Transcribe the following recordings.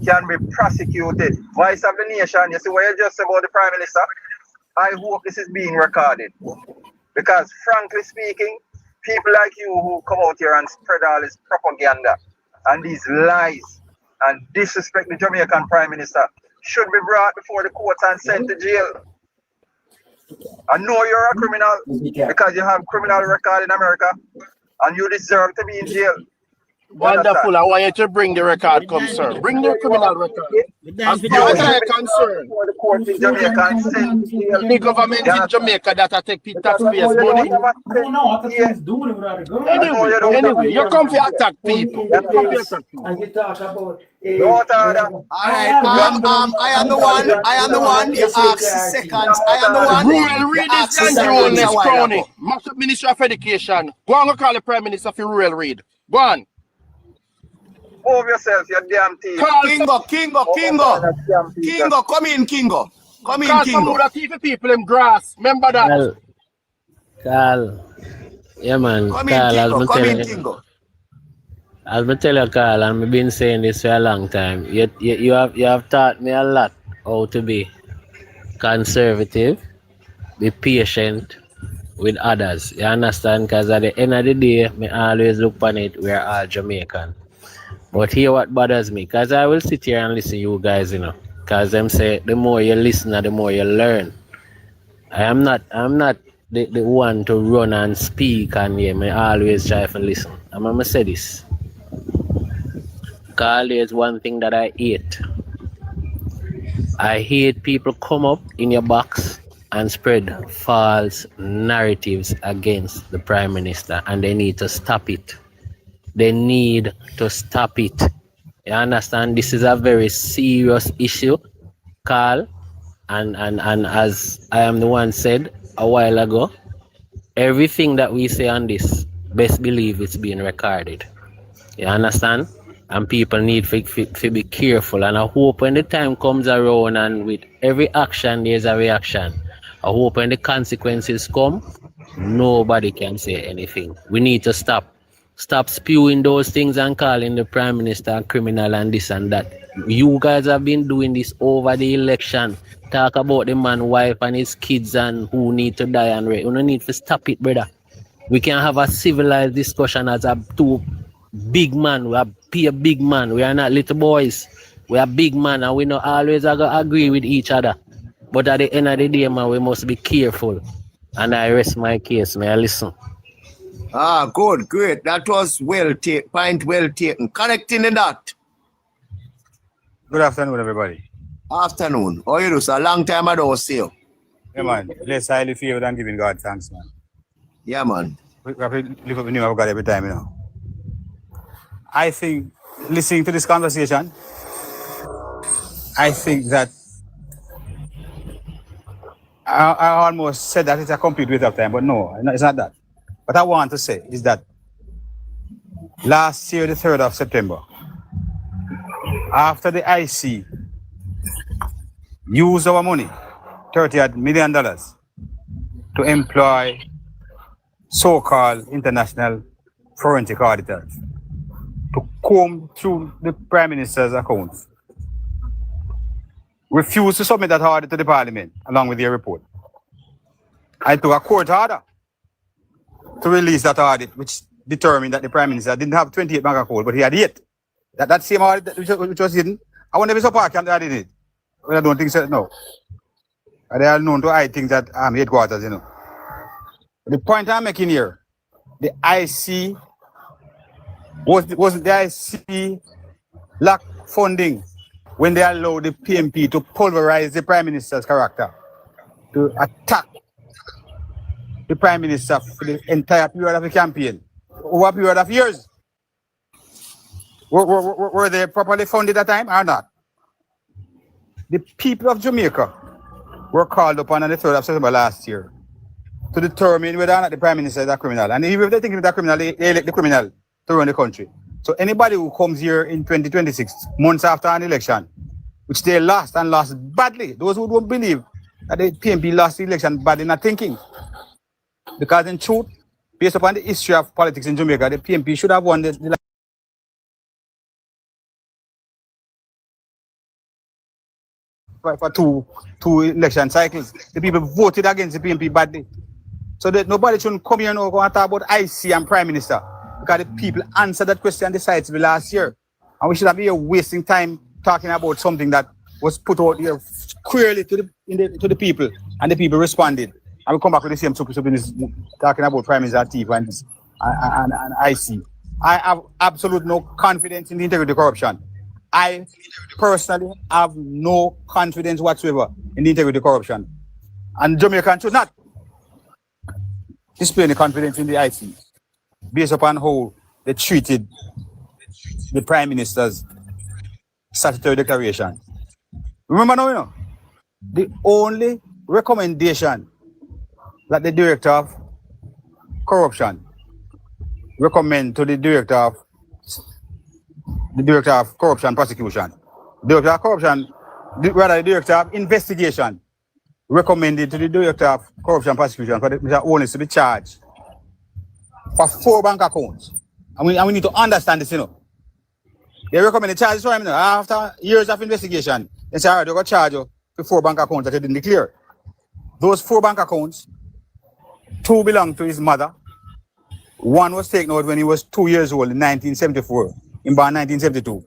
can be prosecuted. Voice of the nation, you see what you just said about the Prime Minister? I hope this is being recorded. Because frankly speaking, people like you who come out here and spread all this propaganda and these lies and disrespect the Jamaican Prime Minister should be brought before the courts and sent to jail. I know you're a criminal because you have criminal record in America and you deserve to be in jail. Wonderful. I want you to bring the record, come, sir. Bring the criminal record. As far as I'm concerned, the government in Jamaica that I take taxpayers' money. Anyway, you come to attack people. All right, I am the one. You ask seconds. I am the one. Rural read this and next crony. Master Minister of Education. Go on, go call the Prime Minister for rural read. Go on. Move yourself, you damn thief. Kingo, come in, Kingo. Come in, Call Kingo. some of the thief people in grass. Remember that. Carl. Yeah, man. Come Carl, in, Kingo. As I tell you, Carl, and I've been saying this for a long time. You have taught me a lot how to be conservative, be patient with others. You understand? Because at the end of the day, I always look on it, we're all Jamaican. But here what bothers me, because I will sit here and listen to you guys, because them say the more you listen, the more you learn. I'm not the one to run and speak and I always try to listen. I'm gonna say this. Carl, there's one thing that I hate. I hate people come up in your box and spread false narratives against the Prime Minister, and they need to stop it. They need to stop it. You understand? This is a very serious issue, Carl. And as I am the one said a while ago, everything that we say on this, best believe it's being recorded. You understand? And people need to be careful. And I hope when the time comes around and with every action there's a reaction, I hope when the consequences come, nobody can say anything. We need to stop spewing those things and calling the Prime Minister a criminal and this and that. You guys have been doing this over the election. Talk about the man, wife and his kids and who need to die and rape. We don't need to stop it, brother. We can have a civilized discussion as a two big man. We are a big man. We are not little boys. We are big man and we not always agree with each other. But at the end of the day, man, we must be careful. And I rest my case. May I listen? Good, great. That was point well taken. Correcting the dot. Good afternoon, everybody. Afternoon. How you do, sir? A long time I don't see you. Yeah, man. Bless, highly favored and giving God thanks, man. Yeah, man. We have to live up the name of God every time, I think, listening to this conversation, I think that I almost said that it's a complete waste of time, but no, it's not that. What I want to say is that last year, the 3rd of September, after the IC used our money, $30 million, to employ so-called international forensic auditors to comb through the Prime Minister's accounts, refused to submit that audit to the Parliament along with their report. I took a court order to release that audit, which determined that the Prime Minister didn't have 28 bank accounts, but he had 8. That same audit which was hidden, I wonder if it's a park and they did it. Well, I don't think so, no. They are known to hide things at headquarters, The point I'm making here, the IC was the IC lack funding when they allowed the PMP to pulverize the Prime Minister's character, to attack the Prime Minister for the entire period of the campaign, over a period of years. Were they properly funded at that time or not? The people of Jamaica were called upon on the 3rd of September last year to determine whether or not the Prime Minister is a criminal. And even if they think he's a criminal, they elect the criminal to run the country. So anybody who comes here in 2026, months after an election, which they lost and lost badly, those who don't believe that the PMP lost the election badly, not thinking. Because in truth, based upon the history of politics in Jamaica, the PMP should have won the for two election cycles. The people voted against the PNP badly. So that nobody shouldn't come here and go and talk about IC and Prime Minister. Because the people answered that question decisively last year. And we should have been wasting time talking about something that was put out here clearly to the people. And the people responded. And we come back with the same talking about Prime Minister Atiku and IC. I have absolute no confidence in the integrity of corruption. I personally have no confidence whatsoever in the integrity of corruption. And Jamaicans should not display any confidence in the IC based upon how they treated the Prime Minister's statutory declaration. Remember now, you know, the only recommendation that the Director of Corruption recommend to the Director of Corruption Prosecution. The Director of Investigation recommended to the Director of Corruption Prosecution for Mr. Owens to be charged for 4 bank accounts. And we need to understand this, you know. They recommend the charges for him, you know, after years of investigation. They say, all right, they're going to charge you for 4 bank accounts that he didn't declare. Those 4 bank accounts, 2 belong to his mother. 1 was taken out when he was 2 years old in 1974, in 1972.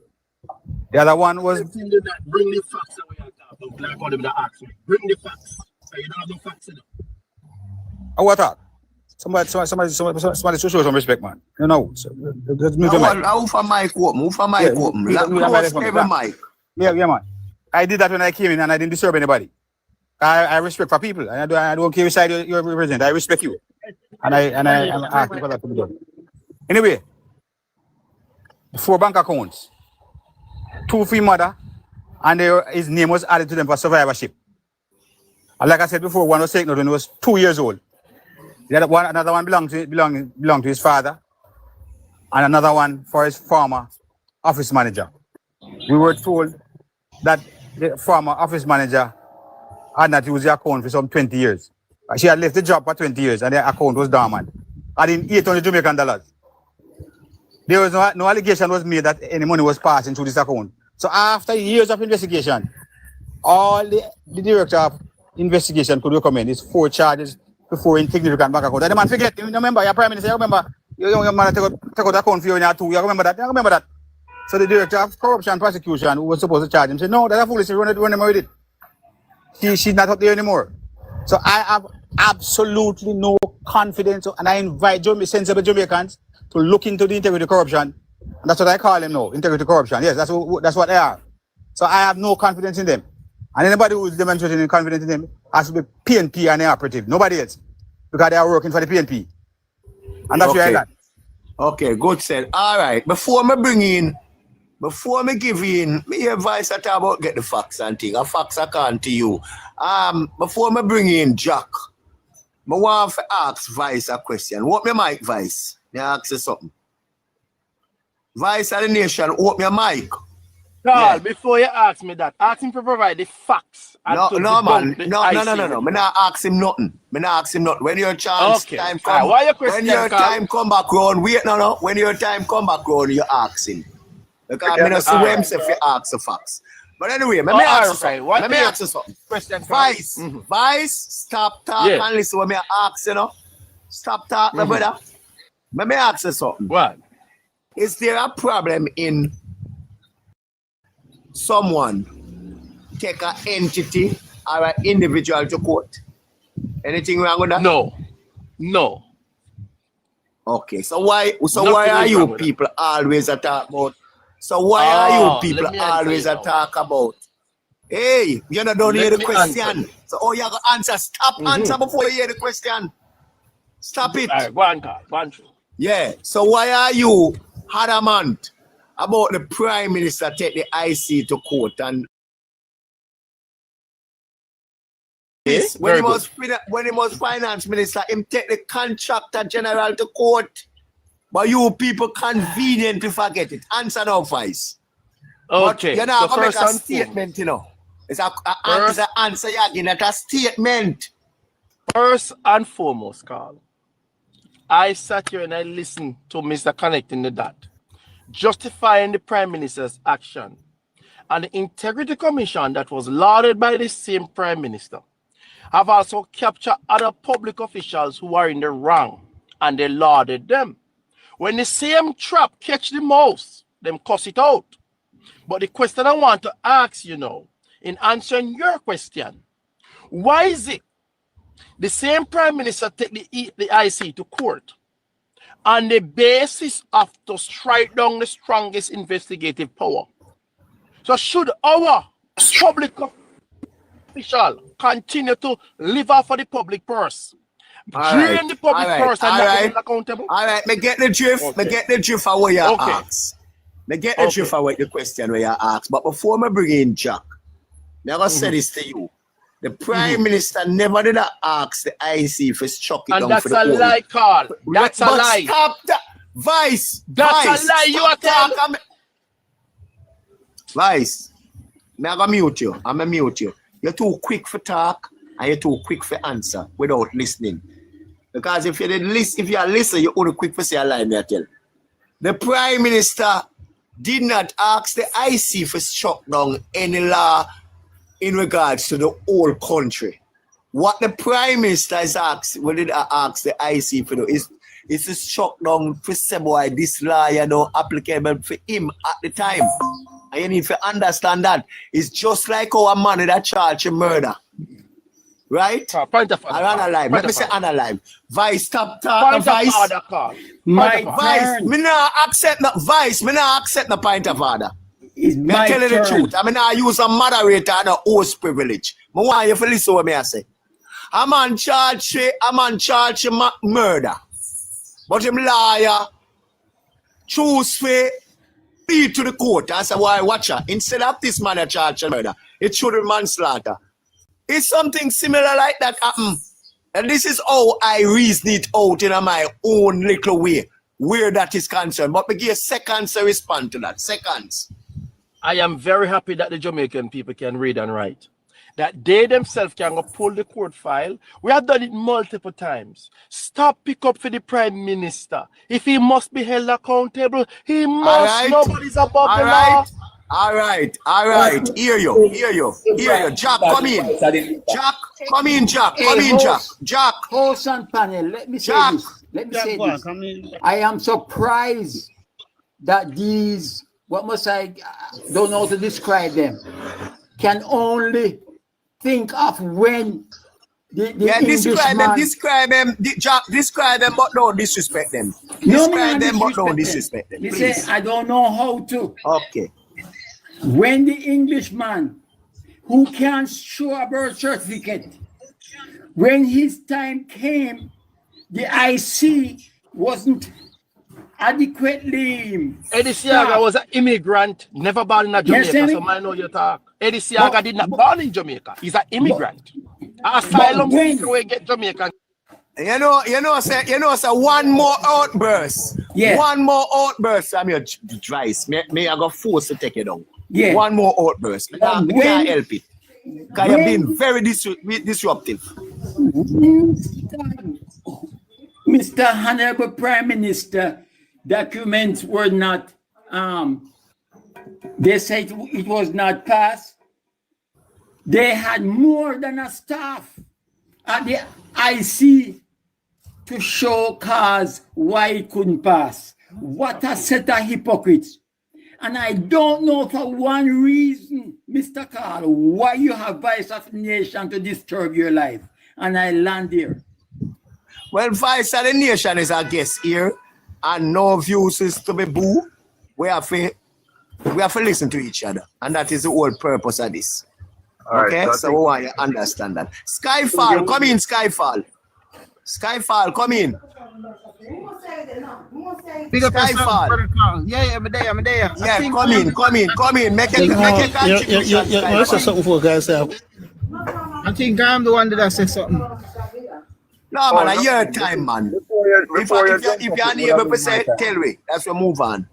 The other one was... Bring the facts away. Like all them that ask me. Bring the facts. So you don't have no facts in it. What that? Somebody should show some respect, man. You know, so let's move the mic. Move for mic open. Close every mic. Yeah, man. I did that when I came in and I didn't disturb anybody. I respect for people. And I don't care which side you represent. I respect you. And I'm asking for that to be done. Anyway, 4 bank accounts, 2 for mother, and his name was added to them for survivorship. And like I said before, 1 was taken out when he was 2 years old. Another one belonged to his father, and another one for his former office manager. We were told that the former office manager had not used the account for some 20 years. She had left the job for 20 years and the account was dormant. And in 800 Jamaican dollars. There was no allegation was made that any money was passing through this account. So after years of investigation, all the Director of Investigation could recommend is 4 charges before insignificant bank account. And the man forget, you remember your Prime Minister, you remember your man take out the account for you in your 2, you remember that? So the Director of Corruption Prosecution, who was supposed to charge him, said, no, that's a foolish, run him with it. She's not up there anymore. So I have absolutely no confidence, and I invite sensible Jamaicans to look into the integrity corruption. And that's what I call them now, integrity corruption. Yes, that's what they are. So I have no confidence in them. And anybody who is demonstrating confidence in them has to be PNP and the operative, nobody else. Because they are working for the PNP. And that's where I got. Okay, good said. All right, before me give in, me advice I talk about get the facts and thing. A facts I can't to you. Before me bring in Jack, I want to ask Vice a question. What me mic, Vice? Me ask you something. Vice of the Nation, open your mic. Carl, before you ask me that, ask him to provide the facts. No, man. No. Me not ask him nothing. When your chance time come, why your question, when your time come back round, wait, no. When your time come back round, you ask him. Because I don't see where himself you ask the facts. But anyway, let me ask you something. Question, Vice, Vice, stop talking and listen what me ask, you know. Stop talking, brother. Let me ask you something. What? Is there a problem in someone take an entity or an individual to court? Anything wrong with that? No. Okay, so why are you people always talk about? So why are you people always talk about? Hey, you don't hear the question. So you have to answer. Stop answer before you hear the question. Stop it. All right, go on, Carl. Go on through. Yeah. So why are you adamant about the Prime Minister take the IC to court and when he was finance minister, him take the contractor general to court. But you people conveniently forget it. Answer now, Vice. Okay. But you're not going to make a statement, you know. It's an answer you're getting at a statement. First and foremost, Carl, I sat here and I listened to Mr. Connecting the Dot, justifying the Prime Minister's action and the Integrity Commission that was lauded by the same Prime Minister have also captured other public officials who are in the wrong, and they lauded them. When the same trap catch the mouse, them cuss it out. But the question I want to ask you now, in answering your question, why is it the same Prime Minister take the IC to court on the basis of to strike down the strongest investigative power? So should our public official continue to live off of the public purse, drain the public purse and not be accountable? All right, me get the drift. Okay. Me get the drift of what you Okay. ask. Me get the drift of what the question where you ask. But before me bring in Jack, me gonna say this to you. The Prime Minister never did ask the IC for struck it And down that's for the a whole. lie, Carl. That's a But lie. Stop that. Vice. That's Vice, a lie you are stop telling. talking. Vice, me gonna mute you. I'm gonna mute you. You're too quick for talk and you're too quick for answer without listening. Because if you didn't listen, if you listen, you're only quick for say a lie, me I tell. The Prime Minister did not ask the IC for struck down any law in regards to the whole country. What the Prime Minister is asked, what did I ask the IC for do is to struck down for say boy this law, you know, applicable for him at the time. And you need to understand that. It's just like our man that charged murder. Right? Point of order. I analyze. Let me say analyze. Vice, stop talking, Point of Vice. order, Carl. My Point of order. Vice, turn. me not accept no Vice, me not accept no point of order. It's Me I my tell you the turn. truth. I mean I use a moderator and a host privilege. I want you to listen what me I say. A man charged murder. But him liar choose to plead to the court and say, why watch her. Instead of this man a charged murder, it should be manslaughter. It's something similar like that happen. And this is how I reason it out in my own little way, where that is concerned. But me give seconds to respond to that. Seconds. I am very happy that the Jamaican people can read and write. That they themselves can go pull the court file. We have done it multiple times. Stop pick up for the Prime Minister. If he must be held accountable, he must. right. Nobody's above All the right. law. All right. Hear you. Jack, come in. Jack, come in, Jack. Jack. Host and panel, let me say Jack. this. Let me say this. I am surprised that these, what must I don't know how to describe them, can only think of when the Yeah, Englishman. describe them, Jack, describe them, but don't disrespect them. No, Describe man, them, but don't disrespect disrespect them. He Please. said, I don't know how to. Okay. When the Englishman who can't show a birth certificate, when his time came, the IC wasn't adequately. Eddie Siaga was an immigrant, never born in Yes, Jamaica, Eddie. so I know you talk. Eddie Siaga did not born in Jamaica. He's an immigrant. Asylum But when- seeker will get Jamaican. You know, say one more outburst. Yeah. One more outburst. I'm your advice. Me I got forced to take it down. Yeah. One more outburst. Me can't when- help it. Because you've been very disruptive. Mr. Honorable Prime Minister, documents were not, they said it was not passed. They had more than a staff at the IC to show cause why it couldn't pass. What a set of hypocrites. And I don't know for one reason, Mr. Carl, why you have vice of the nation to disturb your life. And I land here. Well, Vice of the Nation is our guest here, and no views is to be boo. We have to listen to each other, and that is the whole purpose of this. All right, Okay, so we want you to understand that. Skyfall, come in, Skyfall. Skyfall, come in. Big up yourself, Skyfall. brother Carl. Yeah, I'm there. Yeah, come in. Make a contribution, You say Skyfall. something for guys. I think I'm the one that said something. No, man, a year time, man. If you're unable to say, tell me. That's what move on.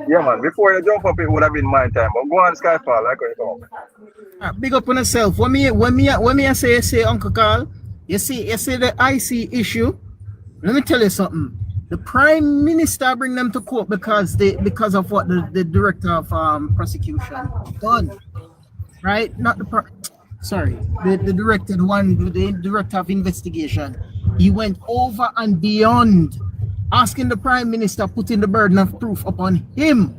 Yeah, man. Before you jump up, it would have been my time. But go on, Skyfall. I can go. Big up on yourself. When me say Uncle Carl, you see the IC issue. Let me tell you something. The Prime Minister bring them to court because of what the Director of Prosecution done, right? Not the Director, the Director of Investigation. He went over and beyond, asking the Prime Minister, putting the burden of proof upon him.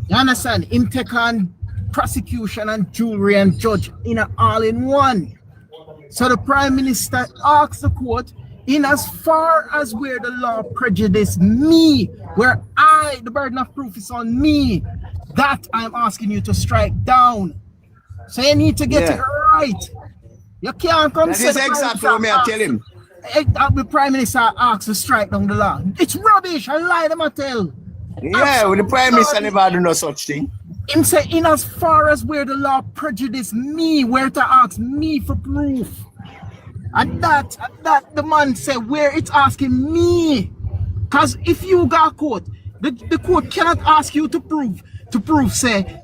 You understand? Him take on prosecution and jury and judge in a all-in-one. So the Prime Minister asked the court, in as far as where the law prejudiced me, where the burden of proof is on me, that I'm asking you to strike down. So you need to get it right. You can't come That is exactly what I tell him. The Prime Minister asks to strike down the law. It's rubbish. I lie them I tell. Yeah, well, the Prime Minister never do no such thing. Him say, in as far as where the law prejudiced me, where to ask me for proof. And that the man said where it's asking me. Because if you got court, the court cannot ask you to prove say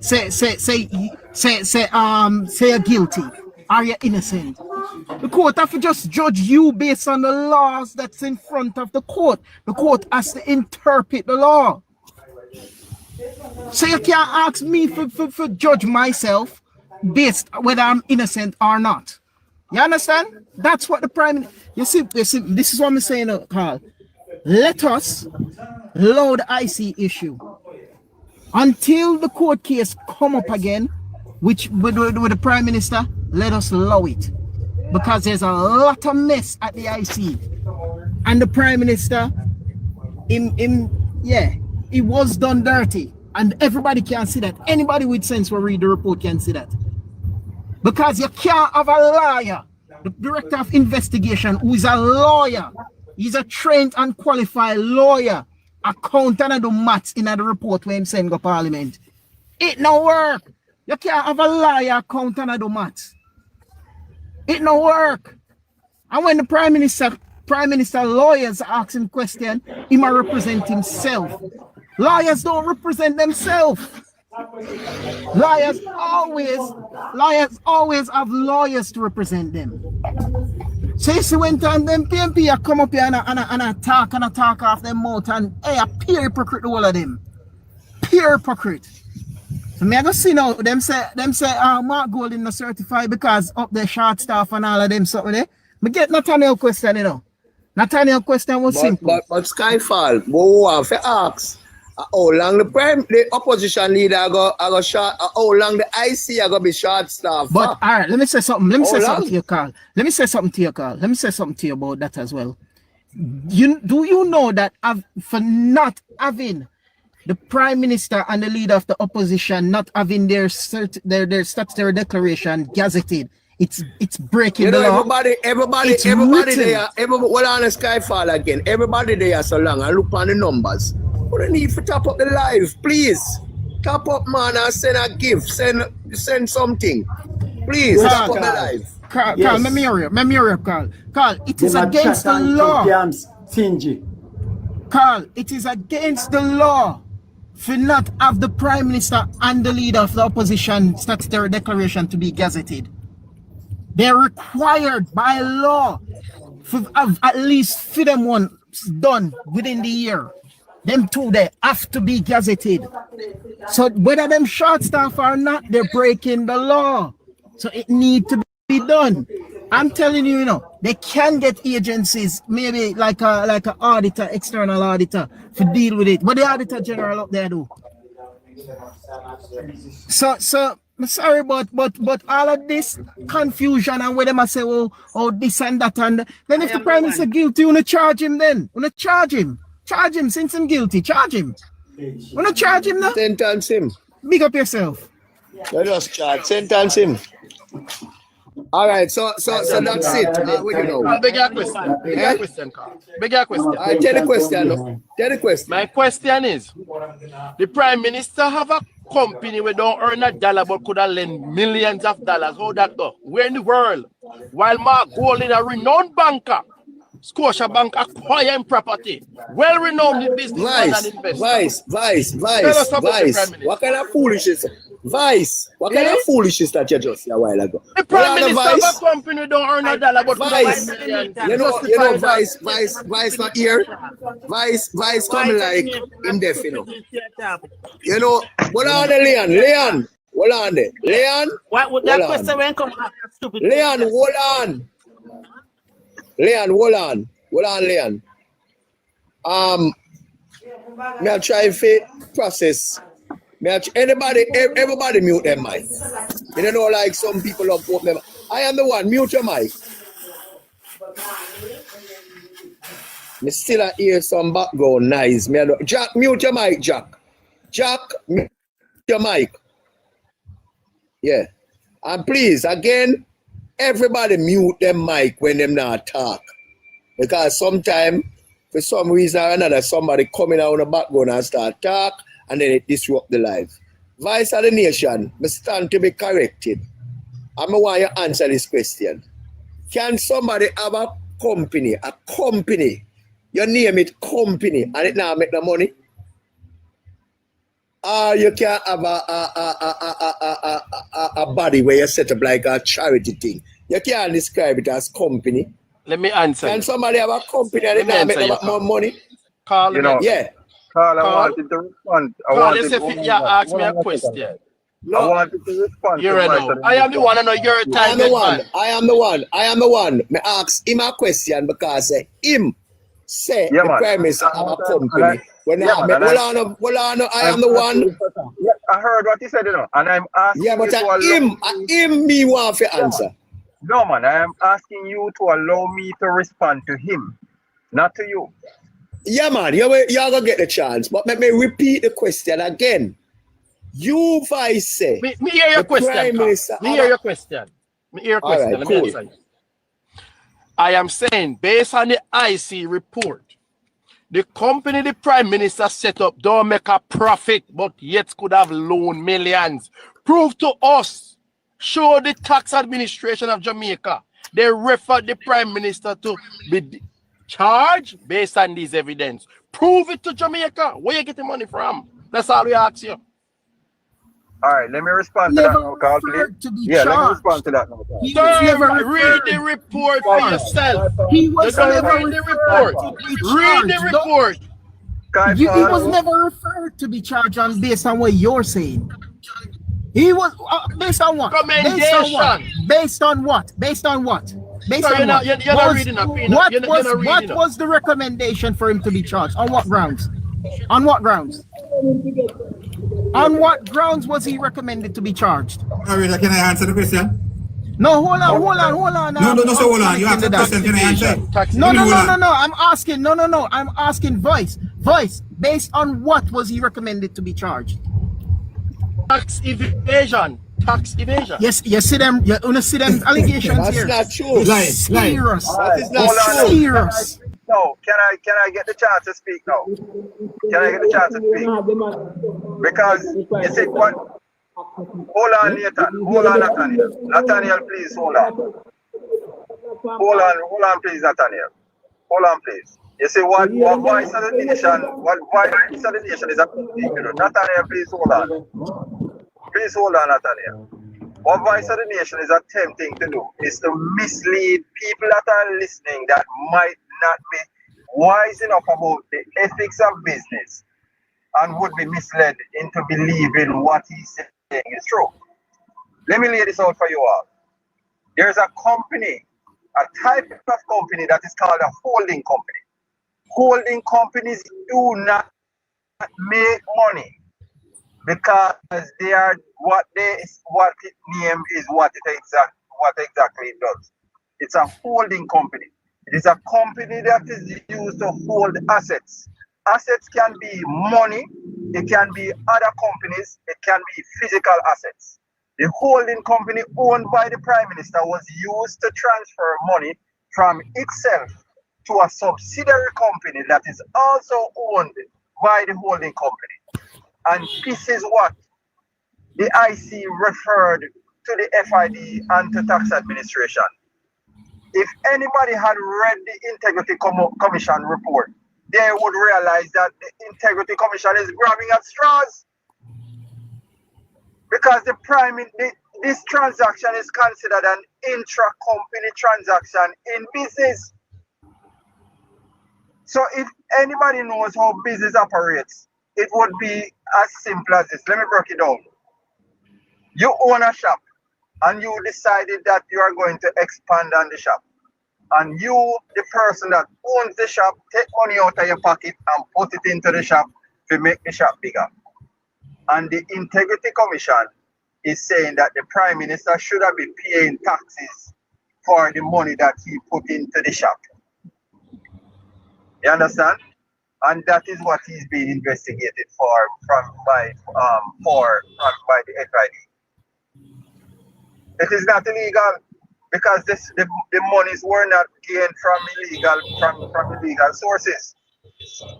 you're guilty or you're innocent. The court have to just judge you based on the laws that's in front of the court. The court has to interpret the law. So you can't ask me for judge myself based whether I'm innocent or not. You understand? That's what the Prime Minister. You see, this is what I'm saying, Carl. Let us allow the IC issue until the court case come up again, which with the Prime Minister. Let us allow it, because there's a lot of mess at the IC, and the Prime Minister, he was done dirty, and everybody can see that. Anybody with sense will read the report can see that. Because you can't have a lawyer, the Director of Investigation, who is a lawyer. He's a trained and qualified lawyer. Accountant and do maths in the report when him send go Parliament. It no work. You can't have a lawyer, accountant and do maths. It no work. And when the Prime Minister lawyers ask him question, he might represent himself. Lawyers don't represent themselves. Lawyers always have lawyers to represent them. So you see when time them PMP come up here and talk off their mouth and a pure hypocrite all of them. Pure hypocrite. So me I go see now them say Mark Golding not certified because up the short staff and all of them something there. Me get Nathaniel question, you know. Nathaniel question was simple. But Skyfall, who have to ask how long the opposition leader go short, how long the IC are gonna be short staff. But all right, let me say something. Let me say something to you, Carl. Let me say something to you about that as well. Do you know that for not having the Prime Minister and the leader of the opposition not having their statutory declaration gazetted, it's breaking the law. Everybody there. Well, on the Skyfall again. Everybody there so long. I look on the numbers. We don't need to top up the live, please. Top up, man, and send a gift. Send something. Please, top up the live. Carl, let me hurry up, Carl. Carl, it is against the law. Carl, it is against the law for not have the Prime Minister and the leader of the opposition statutory declaration to be gazetted. They're required by law to have at least for them one done within the year. Them two, they have to be gazetted. So whether them short staff or not, they're breaking the law. So it needs to be done. I'm telling you, they can get agencies, maybe like a auditor, external auditor, to deal with it. What the auditor general up there do? So I'm sorry, but all of this confusion and where them I say, oh, this and that, and then if the Prime Minister guilty, you wanna charge him then? Charge him since I'm guilty. Charge him. Wanna charge him now? Sentence him. Big up yourself. Just charge. Sentence him. All right, so that's it. Bigger question, Carl. Bigger question. Tell the question. My question is, the Prime Minister have a company where don't earn $1 but could have lent millions of dollars. How that go? Where in the world? While Mark Golding, a renowned banker, Scotiabank acquiring property, well-renowned in business and investor. Vice. What kind of foolishness? Vice, what kind of foolishness that you just said a while ago? The What prime are the minister of Vice? a company don't earn a dollar, but Vice, provide millions. you know, Vice not here. Vice coming like him deaf, you know. You know, hold on there, Leon. Hold on there. Leon. What would that question when come after stupid? Leon, hold on. Leon. Me I try to process. Everybody mute them mic. You don't know like some people up open them. I am the one, mute your mic. Me still hear some background noise. Jack, mute your mic, Jack. Jack, mute your mic. Yeah. And please, again, everybody mute them mic when them not talk. Because sometimes, for some reason or another, somebody coming out on the background and start talk, and then it disrupt the life. Vice of the nation, I stand to be corrected. I want you to answer this question. Can somebody have a company, you name it company, and it now make the money? Or you can have a body where you set up like a charity thing. You can't describe it as company. Let me answer. Can somebody have a company and it now make them more money? Carl, You know, Yeah. Carl, I Carl? wanted to respond. Ask me a question. I wanted to respond. You to Vice know, of the I am the nation. one, I know you're a I am the target one. man. I am the one. Me ask him a question because him say Yeah, the man. Prime Minister have a And company. When yeah, I man, hold on, I am the one. Yeah, I heard what he said, you know, and I'm asking Yeah, but you to allow him me want to answer. No, man, I am asking you to allow me to respond to him, not to you. Yeah, man, you're gonna get the chance. But let me repeat the question again. You Vice say Me hear your the question, Prime Carl. Minister Me have hear a- your question. Me hear your All question. right, Let me cool. answer you. I am saying, based on the IC report, the company the Prime Minister set up don't make a profit, but yet could have loaned millions. Prove to us, show the tax administration of Jamaica, they referred the Prime Minister to be charged based on this evidence. Prove it to Jamaica. Where you get the money from? That's all we ask you. All right, let me respond to that Never now, Carl, please. referred to be Yeah, let me charged. respond to that now, Carl. He was Sir, never read the referred. report for yourself. He You was don't never read the referred report. to be Read the charged. Don't- report. He was Skyfall, never referred to be charged on based on what you're saying. He was based on what? Based on what? Commendation. Based on what? Based on what? Based No, on you're not- what? you're not What was- reading up, you're not- What you're not- was you're not what reading up. was the recommendation for him to be charged? On what grounds? On what grounds? On what grounds was he recommended to be charged? Arita, can I answer the question? No, hold on. No, so hold on. You I'm asked the question, can I answer? Tax No, evasion. I'm asking. No. I'm asking Voice. Based on what was he recommended to be charged? Tax evasion. Tax evasion. Yes, you see them. You wanna see them allegations That's here? not true. Serious. That is not Hold on. true. Serious. No, can I get the chance to speak now? Can I get the chance to speak? Because you see what? Hold on, Nathan. Hold on, Nathaniel. Nathaniel, please hold on. Hold on, please, Nathaniel. Hold on, please. You see what Voice of the Nation? What Voice of the Nation is a Nathaniel, please hold on. Please hold on, Nathaniel. What Voice of the Nation is attempting to do is to mislead people that are listening that might not be wise enough about the ethics of business and would be misled into believing what he's saying is true. Let me lay this out for you all. There's a company, a type of company that is called a holding company. Holding companies do not make money because they are what it name is what exactly it does. It's a holding company. It is a company that is used to hold assets. Assets can be money, it can be other companies, it can be physical assets. The holding company owned by the Prime Minister was used to transfer money from itself to a subsidiary company that is also owned by the holding company. And this is what the IC referred to the FID and to tax administration. If anybody had read the Integrity Commission report, they would realize that the Integrity Commission is grabbing at straws. Because this transaction is considered an intra-company transaction in business. So if anybody knows how business operates, it would be as simple as this. Let me break it down. You own a shop and you decided that you are going to expand on the shop. And you, the person that owns the shop, take money out of your pocket and put it into the shop to make the shop bigger. And the Integrity Commission is saying that the Prime Minister should have been paying taxes for the money that he put into the shop. You understand? And that is what he's being investigated by the FID. It is not illegal because the monies were not gained from illegal sources.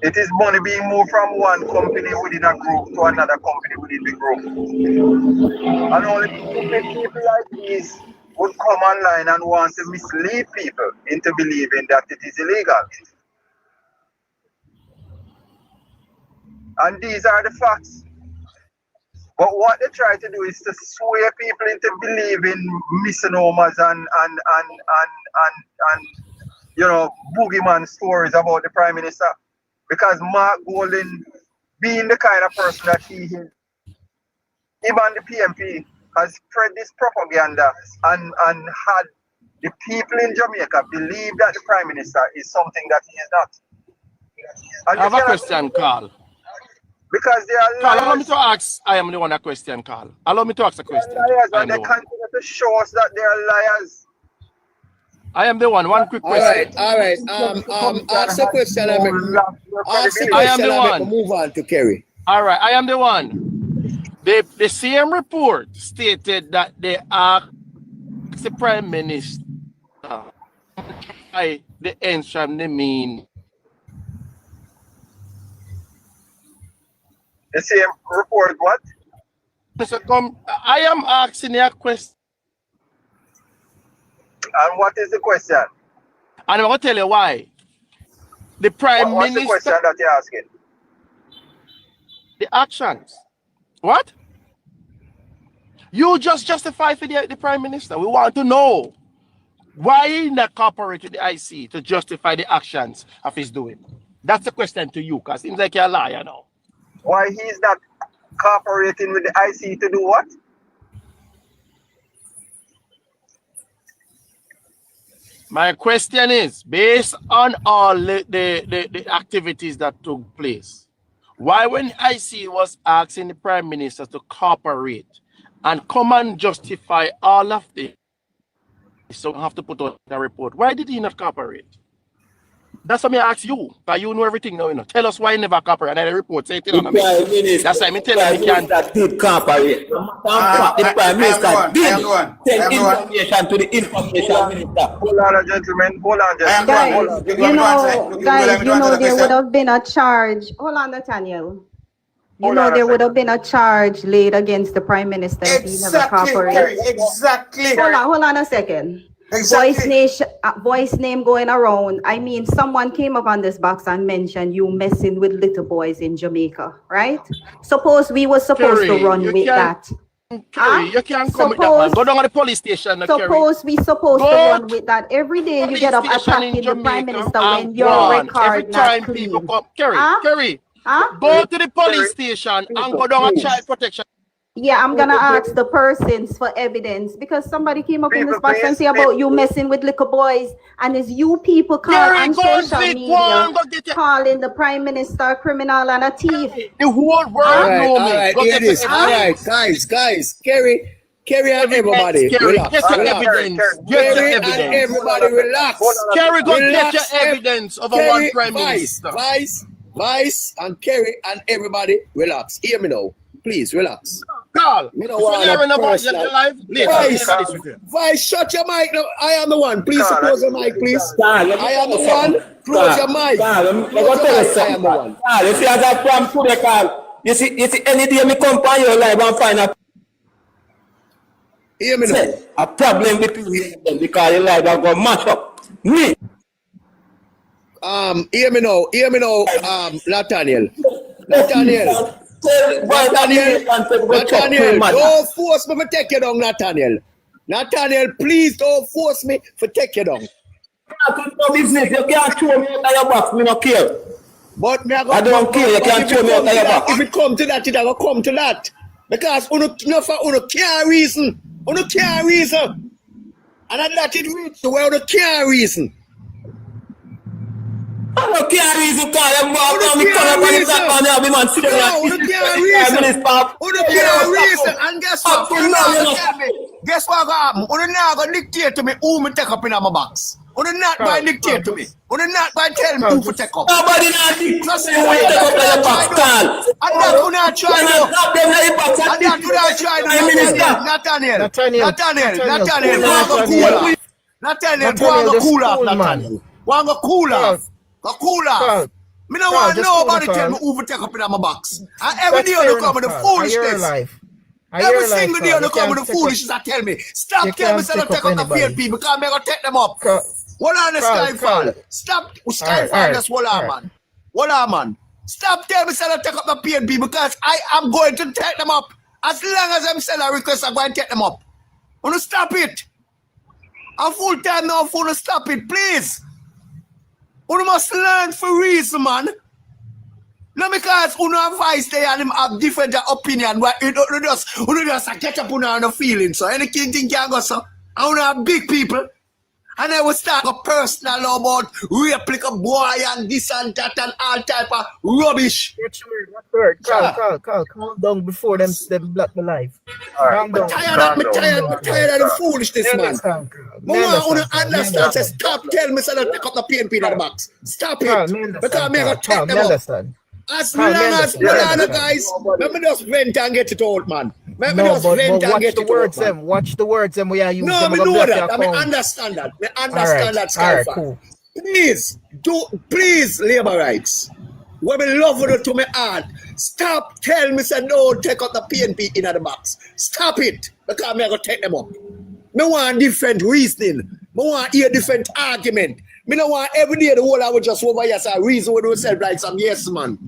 It is money being moved from one company within a group to another company within the group. And only people like these would come online and want to mislead people into believing that it is illegal. And these are the facts. But what they try to do is to sway people into believing misnomers and boogeyman stories about the Prime Minister. Because Mark Golding, being the kind of person that he is, him and the PMP has spread this propaganda and had the people in Jamaica believe that the Prime Minister is something that he is not. I have a question, Carl. Because they are liars. Carl, allow me to ask. I am the one that question, Carl. Allow me to ask a question. They are liars, and they continue to show us that they are liars. I am the one. One quick question. All right. Ask the question. I am the one. Move on to Kerry. All right. I am the one. The same report stated that they asked the Prime Minister by the ends from the mean. The same report, what? I am asking you a question. And what is the question? And I'm going to tell you why. The Prime What's Minister. What's the question that you're asking? The actions. What? You just justify for the Prime Minister. We want to know why he not cooperated with the IC to justify the actions of his doing. That's the question to you, because it seems like you're a liar now. Why he's not cooperating with the IC to do what? My question is, based on all the activities that took place, why when IC was asking the Prime Minister to cooperate and come and justify all of this, so I have to put out a report, why did he not cooperate? That's what I ask you, because you know everything now, you know. Tell us why he never cooperate, and the report say it on me. That's why I tell him he can't. Did cooperate. The Prime Minister did send information to the Information Minister. Hold on, gentlemen. Hold on, Guys, there would have been a charge. Hold on, Nathaniel. There would have been a charge laid against the Prime Minister if he never cooperated. Exactly. Hold on a second. Exactly. Voice name going around. I mean, someone came up on this box and mentioned you messing with little boys in Jamaica, right? Suppose we were supposed to run with that. Kerry, you can't come with that, man. Go down to the police station. Suppose we supposed to run with that. Every day you get up attacking the Prime Minister when your record not clean. Kerry, go to the police station and go down to child protection. Yeah, I'm gonna ask the persons for evidence because somebody came up in this box and say about you messing with little boys, and it's you people calling on social media calling the Prime Minister a criminal and a thief. The whole world know me. All right, guys, Kerry and everybody, relax. Get your evidence. Kerry and everybody, relax. Kerry, go get your evidence of a one Prime Minister. Vice and Kerry and everybody, relax. Hear me now. Please relax. Carl, you know what? Vice, shut your mic now. I am the one. Please close your mic, please. I am the one. Close your mic. I am the one. If you have a problem today, Carl, you see, any day me come on your live and find a hear me now. A problem between you because your live are going to mash up me. Hear me now, Nathaniel. Nathaniel, don't force me to take you down, Nathaniel. Nathaniel, please don't force me to take you down. No business. You can't throw me out of your box. Me not care. But I don't care. You can't throw me out of your box. If it come to that, it will come to that. Because uno can't reason. Uno can't reason. And that it reach to where uno can't reason. I don't care reason because I'm coming up on the platform now. Be man sitting there. Uno can't reason. Uno can't reason. And guess what? Guess what happen? Uno not gonna dictate to me who me take up in my box. Uno not going to dictate to me. Uno not going to tell me who to take up. Nobody not dictate who you take up in your box, Carl. And that who not try to. And that who not try to. Nathaniel, go and go cool off, Nathaniel. Go and go cool off. Go cool off. Me no want nobody tell me who to take up in my box. And every day you come with the foolishness. Every single day you come with the foolishness and tell me. Stop telling me to take up the PNP because I'm going to take them up. Hold on, Skyfall. Stop, Skyfall, just hold on, man. Hold on, man. Stop telling me to take up the PNP because I am going to take them up. As long as I'm selling a request, I'm going to take them up. Want to stop it? I'm full time now, for to stop it, please. You must learn for reason, man. No, because you advice there and him have different opinion, but you just catch up on the feeling. So anything can go so. I want to have big people. And I will start a personal about rape like a boy and this and that and all type of rubbish. Carl, calm down before them block the life. Calm down. I'm tired of the foolishness, man. I want to understand. Say, stop telling me to take up the PNP in the box. Stop it. Because I'm going to take them up. As long as guys, let me just vent and get it out, man. Let me just vent and get it out, man. Watch the words them we are using. No, I know that. I understand that. I understand that, Skyfall. Cool. Please, labor rights. When me love you to my heart, stop telling me say no, take out the PNP in the box. Stop it, because I'm going to take them up. I want different reasoning. I want hear different argument. I don't want every day the whole I would just over here say reason with yourself like some yes man.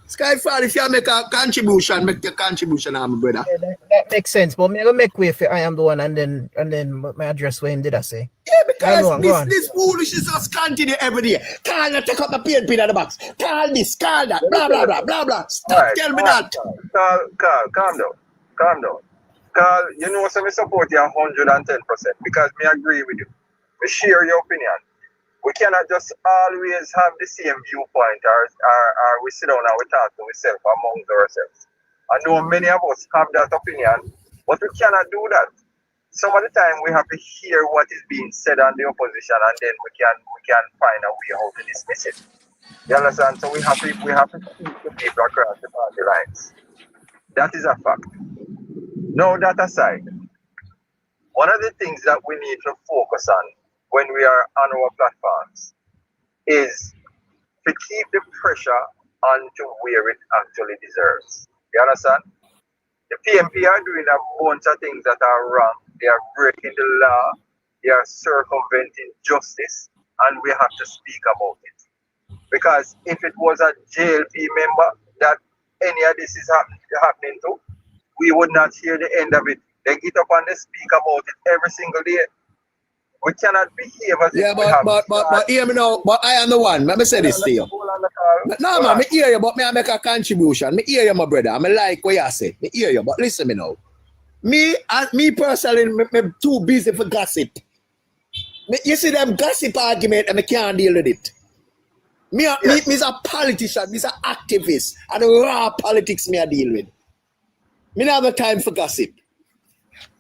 Skyfall, if you make a contribution, make your contribution, my brother. Yeah, that makes sense, but I'm gonna make way for I am the one and then my address when did I say? Yeah, because this foolishness just continue every day. Call not take up the PNP in the box. Call this, call that, blah blah blah blah blah. Stop tell me that. Carl, calm down. Carl, you know so I support you 110% because me agree with you. We share your opinion. We cannot just always have the same viewpoint or we sit down and we talk to ourselves amongst ourselves. I know many of us have that opinion, but we cannot do that. Some of the time we have to hear what is being said on the opposition and then we can find a way how to dismiss it. You understand? So we have to speak to people across the party lines. That is a fact. Now that aside, one of the things that we need to focus on when we are on our platforms is to keep the pressure onto where it actually deserves. You understand? The PNP are doing a bunch of things that are wrong. They are breaking the law. They are circumventing justice, and we have to speak about it. Because if it was a JLP member that any of this is happening to, we would not hear the end of it. They get up and they speak about it every single day. We cannot behave as if we have... But hear me now, but I am the one. Let me say this to you. No, man, me hear you, but me make a contribution. Me hear you, my brother. I like what you say. Me hear you, but listen me now. Me personally, me too busy for gossip. You see them gossip argument and I can't deal with it. Me is a politician, me is an activist, and the raw politics me I deal with. Me don't have no time for gossip.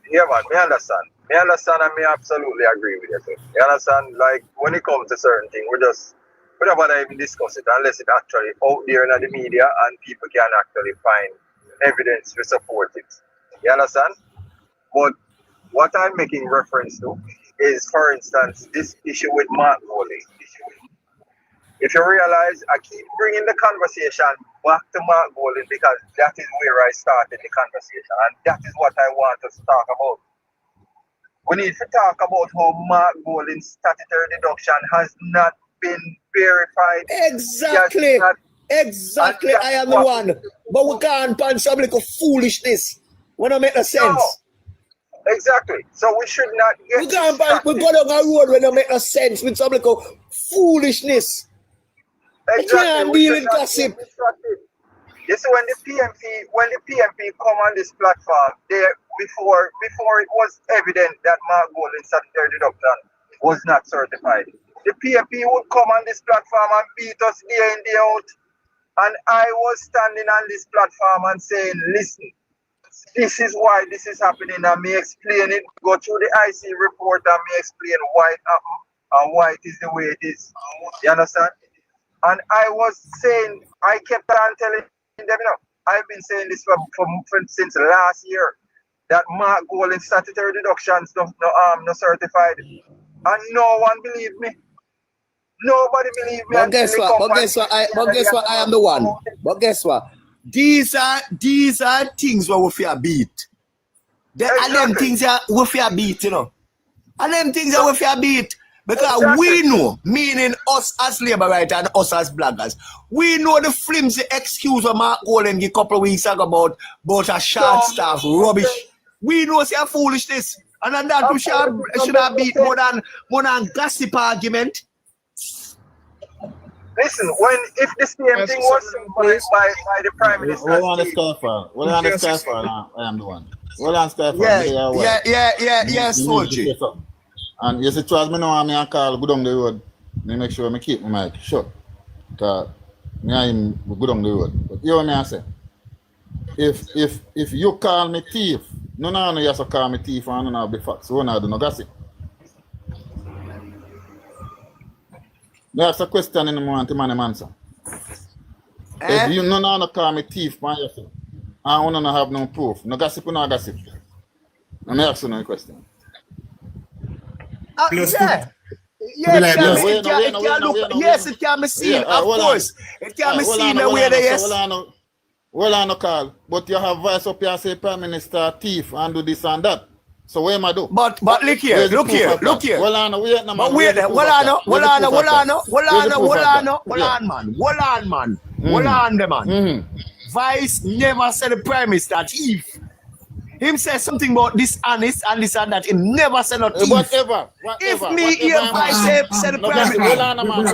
Yeah, man, me understand. Me understand and me absolutely agree with you. Too. You understand? Like, when it comes to certain things, we don't bother even discuss it unless it's actually out there in the media and people can actually find evidence to support it. You understand? But what I'm making reference to is, for instance, this issue with Mark Golding. If you realize, I keep bringing the conversation back to Mark Golding because that is where I started the conversation and that is what I want us to talk about. We need to talk about how Mark Golding's statutory deduction has not been verified. Exactly. Exactly, I am the one. But we can't pan some little foolishness. When I make no sense. No. Exactly. So we should not get We can't pan, we go down a road when I make no sense with some little foolishness. Exactly. I can't deal with gossip. You see, when the PMP come on this platform, before it was evident that Mark Golding statutory deduction was not certified, the PMP would come on this platform and beat us day in, day out. And I was standing on this platform and saying, listen, this is why this is happening, and me explain it, go through the IC report and me explain why it happened and why it is the way it is. You understand? And I was saying, I kept on telling them, I've been saying this since last year, that Mark Golding statutory deductions no certified. And no one believed me. Nobody believed me. But guess what? I am the one. But guess what? These are things where we fear beat. And them things that we fear beat, you know. And them things that we fear beat. Because we know, meaning us as labor writers and us as bloggers, we know the flimsy excuse of Mark Golding a couple of weeks ago about a short staff rubbish. We know it's a foolishness. And then that we should have beat more than gossip argument. Listen, if the same thing was by the Prime Minister. Hold on the Skyfire. Hold on the Skyfire now. I am the one. Hold on Skyfire. Yeah, Soji. And you see, trust me now, I call go down the road. Me make sure I keep my mic shut. Because me and him go down the road. But you know what I say? If you call me thief, no you have to call me thief and none of the facts. So I do no gossip. That's a question in the moment, man, answer. If you no call me thief, man, yourself, I want to have no proof. No gossip, no gossip. I'm asking no question. Yes, it can be seen, of course. It can be seen the way they Well, I no call, but you have voice up here say Prime Minister thief and do this and that. So what am I do? But look here. Well, I know, wait, no, man. But wait, hold on, man. Vice never said the Prime Minister thief. Him say something about dishonest and this and that. He never said no thief. Whatever. If me hear Vice say the Prime Minister. Hold on, man.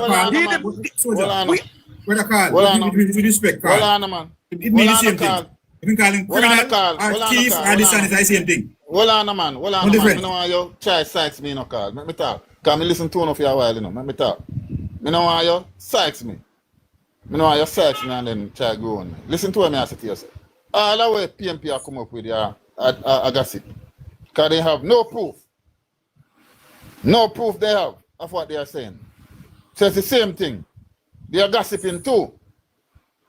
With respect, Carl. Hold on, man. It means the same thing. You can call him criminal or thief or dishonest, the same thing. Hold on, man. I don't want you try sites me, no, Carl. Let me talk. Can me listen to one of you a while, you know. Let me talk. I don't want you sites me. I don't want you sites me and then try go on me. Listen to what I say to yourself. All the way PMP are come up with a gossip. Because they have no proof. No proof they have of what they are saying. So it's the same thing. They are gossiping too.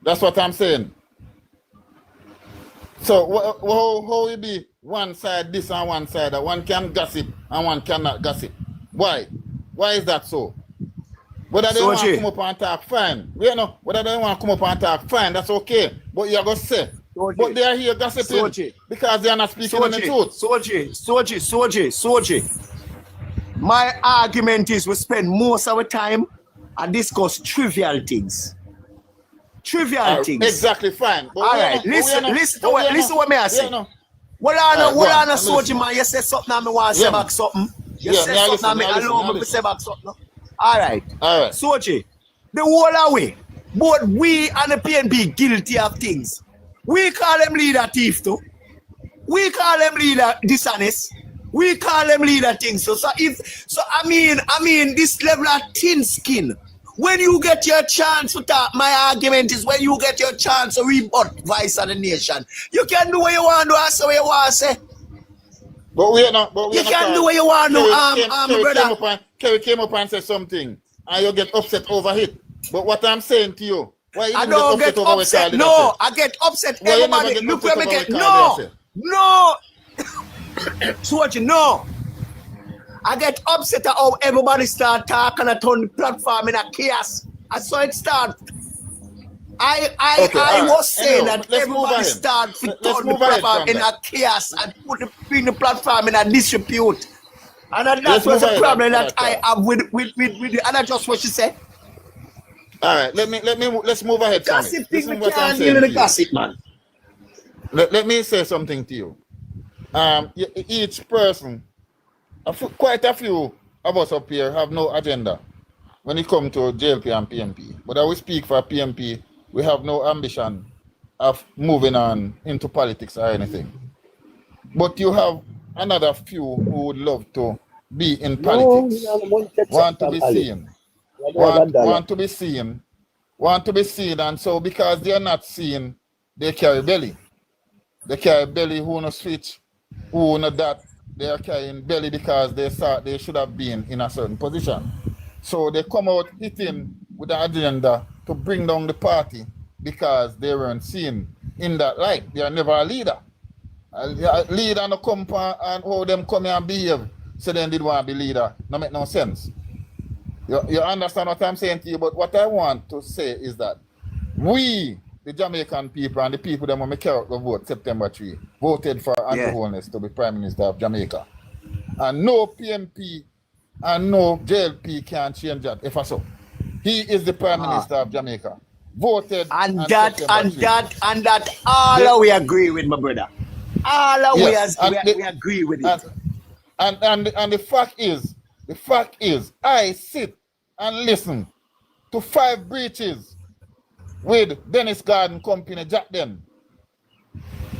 That's what I'm saying. So how it be one side this and one side that? One can gossip and one cannot gossip. Why? Why is that so? Whether they want to come up and talk, fine. Whether they want to come up and talk, fine, that's okay. But you're going to say. But they are here gossiping because they are not speaking the truth. Soji. My argument is we spend most of our time and discuss trivial things. Exactly, fine. But all right, listen what me I say. Well, I know, Soji, man. You say something and me want to say back something. You say something and me allow me to say back something. All right. Soji, the whole way, both we and the PNP guilty of things. We call them leader thief too. We call them leader dishonest. We call them leader things. So I mean this level of thin skin. When you get your chance to talk, my argument is when you get your chance to rebut Vice of the Nation, you can do what you want to do, say what you want to say. You can do what you want to do, brother. Kerry came up and said something, and you get upset over it. But what I'm saying to you, why you I don't get upset. No, I get upset. Everybody, look where me get. No. So what you know? I get upset at how everybody start talking and turn the platform in a chaos. I saw it start. I was saying that everybody start to turn the platform in a chaos and bring the platform in a disrepute. And that was the problem that I have with and that's just what she said. All right, let's move ahead from it. Gossip thing, Listen we what I'm can't saying deal with to the you. gossip, man. Let me say something to you. Each person, quite a few of us up here have no agenda when it comes to JLP and PMP. But I will speak for PMP. We have no ambition of moving on into politics or anything. But you have another few who would love to be in politics, want to be seen, want to be seen, and so because they are not seen, they carry belly. They carry belly who no switch, who no that. They are carrying belly because they thought they should have been in a certain position. So they come out hitting with an agenda to bring down the party because they weren't seen in that light. They are never a leader. A leader no come and how them come here and behave. So then did want to be leader. No make no sense. You understand what I'm saying to you? But what I want to say is that we, the Jamaican people and the people that want to carry out the vote September 3, voted for Andrew Holness to be Prime Minister of Jamaica. And no PMP and no JLP can change that if so. He is the Prime Minister of Jamaica. Voted and that all we agree with, my brother. All we agree with it. And the fact is, I sit and listen to 5 breaches with Dennis Garden Company, Jack them,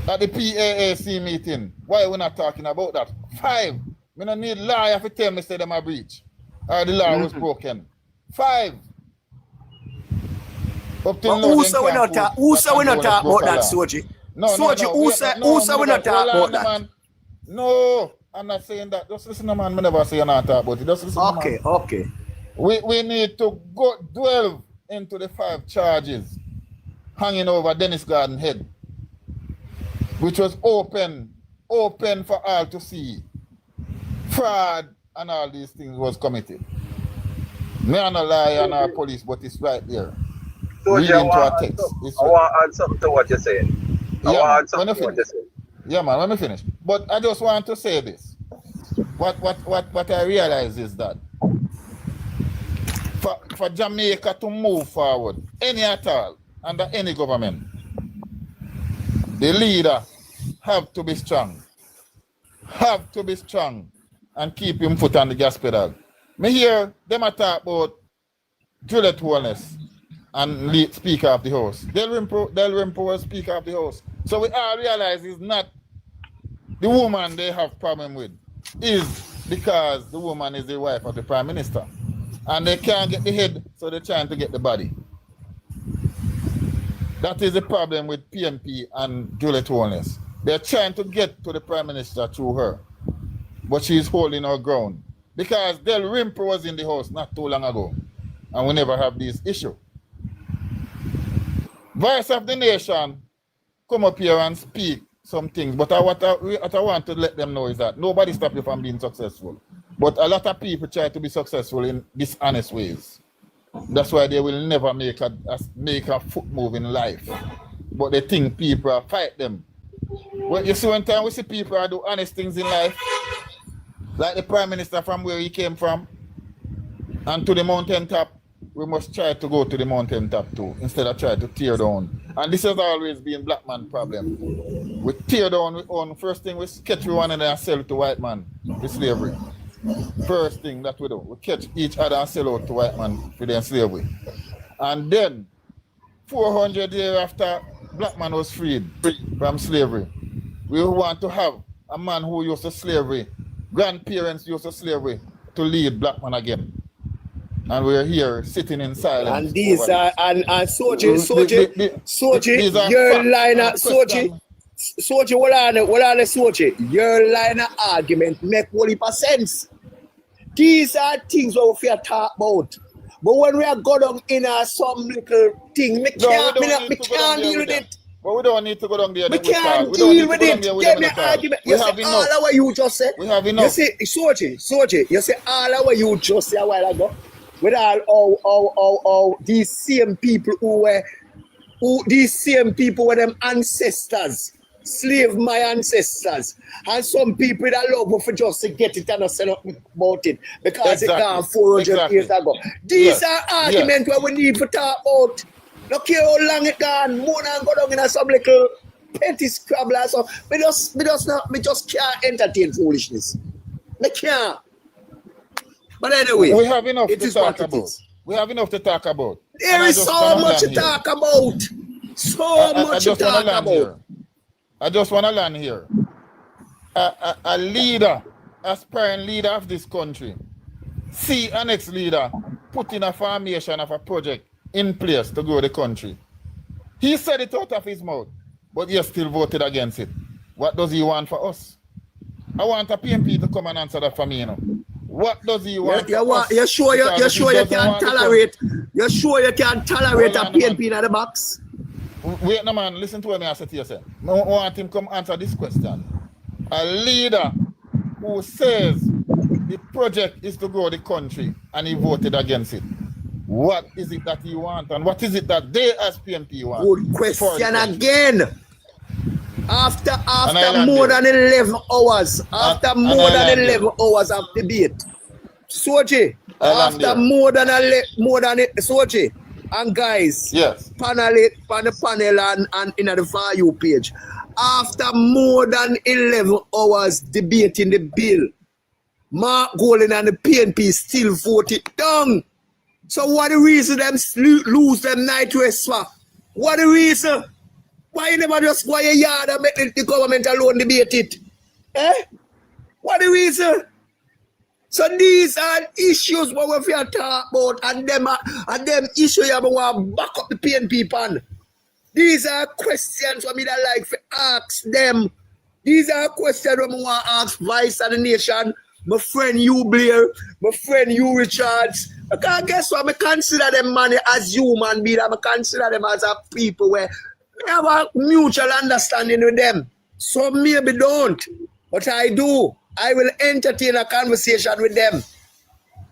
at the PAAC meeting. Why are we not talking about that? 5. We don't need lawyer to tell me say them a breach. Or the law was broken. 5. Up till now, who say we not talk about that, Soji? Soji, who say we not talk about that? No, I'm not saying that. Just listen, man. I never say you're not talk about it. Just listen, Okay. We need to go delve into the 5 charges hanging over Dennis Garden head, which was open for all to see. Fraud and all these things was committed. Me and a liar and our police, but it's right there. So I want to add something to what you're saying. Yeah, man, let me finish. But I just want to say this. What I realize is that for Jamaica to move forward, any at all, under any government, the leader have to be strong. Have to be strong and keep him foot on the gas pedal. Me hear them talk about Juliet Holness and Speaker of the House. Del Rimpo was Speaker of the House. So we all realize it's not the woman they have problem with. Is because the woman is the wife of the Prime Minister. And they can't get the head, so they're trying to get the body. That is the problem with PMP and Juliet Holness. They're trying to get to the Prime Minister through her. But she's holding her ground. Because Del Rimpo was in the house not too long ago. And we never have this issue. Voice of the Nation come up here and speak some things. But what I want to let them know is that nobody stops you from being successful. But a lot of people try to be successful in dishonest ways. That's why they will never make a foot move in life. But they think people fight them. Well, you see, one time we see people do honest things in life, like the Prime Minister from where he came from, and to the mountaintop, we must try to go to the mountaintop too, instead of try to tear down. And this has always been black man problem. We tear down, we own. First thing, we catch one another and sell it to white man with slavery. First thing that we do, we catch each other and sell out to white man for their slavery. And then, 400 years after black man was freed from slavery, we want to have a man who used to slavery, grandparents used to slavery, to lead black man again. And we're here sitting in silence. And these are, and Soji, your line of Soji, hold on, Soji, your line of argument make whole heap of sense. These are things what we are talk about. But when we are going in some little thing, we can't deal with it. But we don't need to go down there. We can't deal with it. Give me argument. You say all of what you just said. We have enough. You say, Soji, you say all of what you just said a while ago. With all these same people who these same people were them ancestors slave my ancestors. And some people that love for just to get it and not say nothing about it because it gone 400 years ago. These are arguments where we need to talk about. Look here how long it gone. More than go down in some little petty scrabble or so. Me just can't entertain foolishness. Me can't. But anyway, we have enough to talk about. We have enough to talk about. There is so much to talk about. So much to talk about. I just want to land here. A leader, aspiring leader of this country, see an ex-leader put in a formation of a project in place to grow the country. He said it out of his mouth, but he still voted against it. What does he want for us? I want a PNP to come and answer that for me, you know. What does he want? You're sure you can tolerate? You're sure you can tolerate a PNP in the box? Wait, no man. Listen to what I say to you, sir. I want him to come answer this question. A leader who says the project is to grow the country and he voted against it. What is it that he wants, and what is it that they as PNP want? Good question again. After more than 11 hours, of debate, Soji, after more than Soji, and guys, yes, panel and in the For You page, after more than 11 hours debating the bill, Mark Golding and the PNP still voted down. So what the reason them lose them night rest for? What the reason? Why you never just go your yard and make the government alone debate it? Eh? What the reason? So these are issues what we are talking about, and them issues you want to back up the PNP pan. These are questions what me that like to ask them. These are questions what I want to ask Vice of the Nation, my friend you Blair, my friend you Richards. Because guess what? I consider them man as human beings. I consider them as a people where we have a mutual understanding with them. So maybe don't. But I do. I will entertain a conversation with them.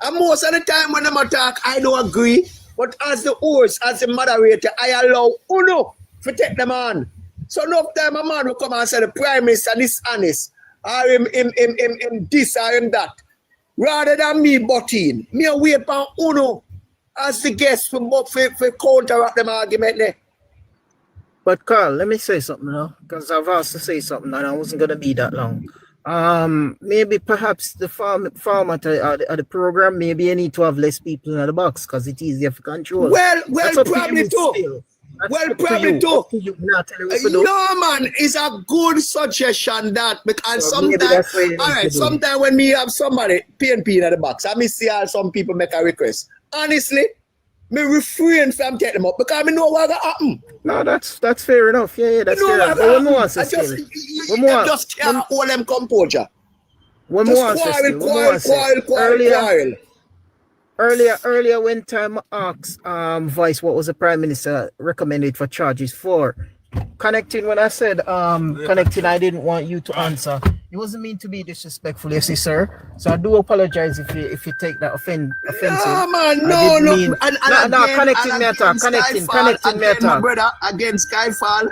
And most of the time when I'm talk, I don't agree. But as the host, as the moderator, I allow Uno to take them on. So no time a man will come and say the Prime Minister dishonest, or him this or him that. Rather than me butting, me wait for Uno as the guest for counteract them argument there. But Carl, let me say something now, because I've asked to say something and I wasn't gonna be that long. Maybe perhaps the format of the program, maybe you need to have less people in the box because it's easier for control. Well, probably too. Well, probably too. No, man, it's a good suggestion that because sometimes, all right, sometimes when me have somebody PNP in the box, I may see how some people make a request. Honestly, me refrain from taking them up because I know what will happen. No, that's fair enough. Yeah, that's fair enough. One more answer. You just can't hold them composure. One more answer. Earlier when time asked Vice what was the Prime Minister recommended for charges for, connecting when I said connecting, I didn't want you to answer. It wasn't mean to be disrespectful, you see, sir. So I do apologize if you take that offensive. Yeah, man, no. Connecting me attack. Connecting me attack. My brother against Skyfall.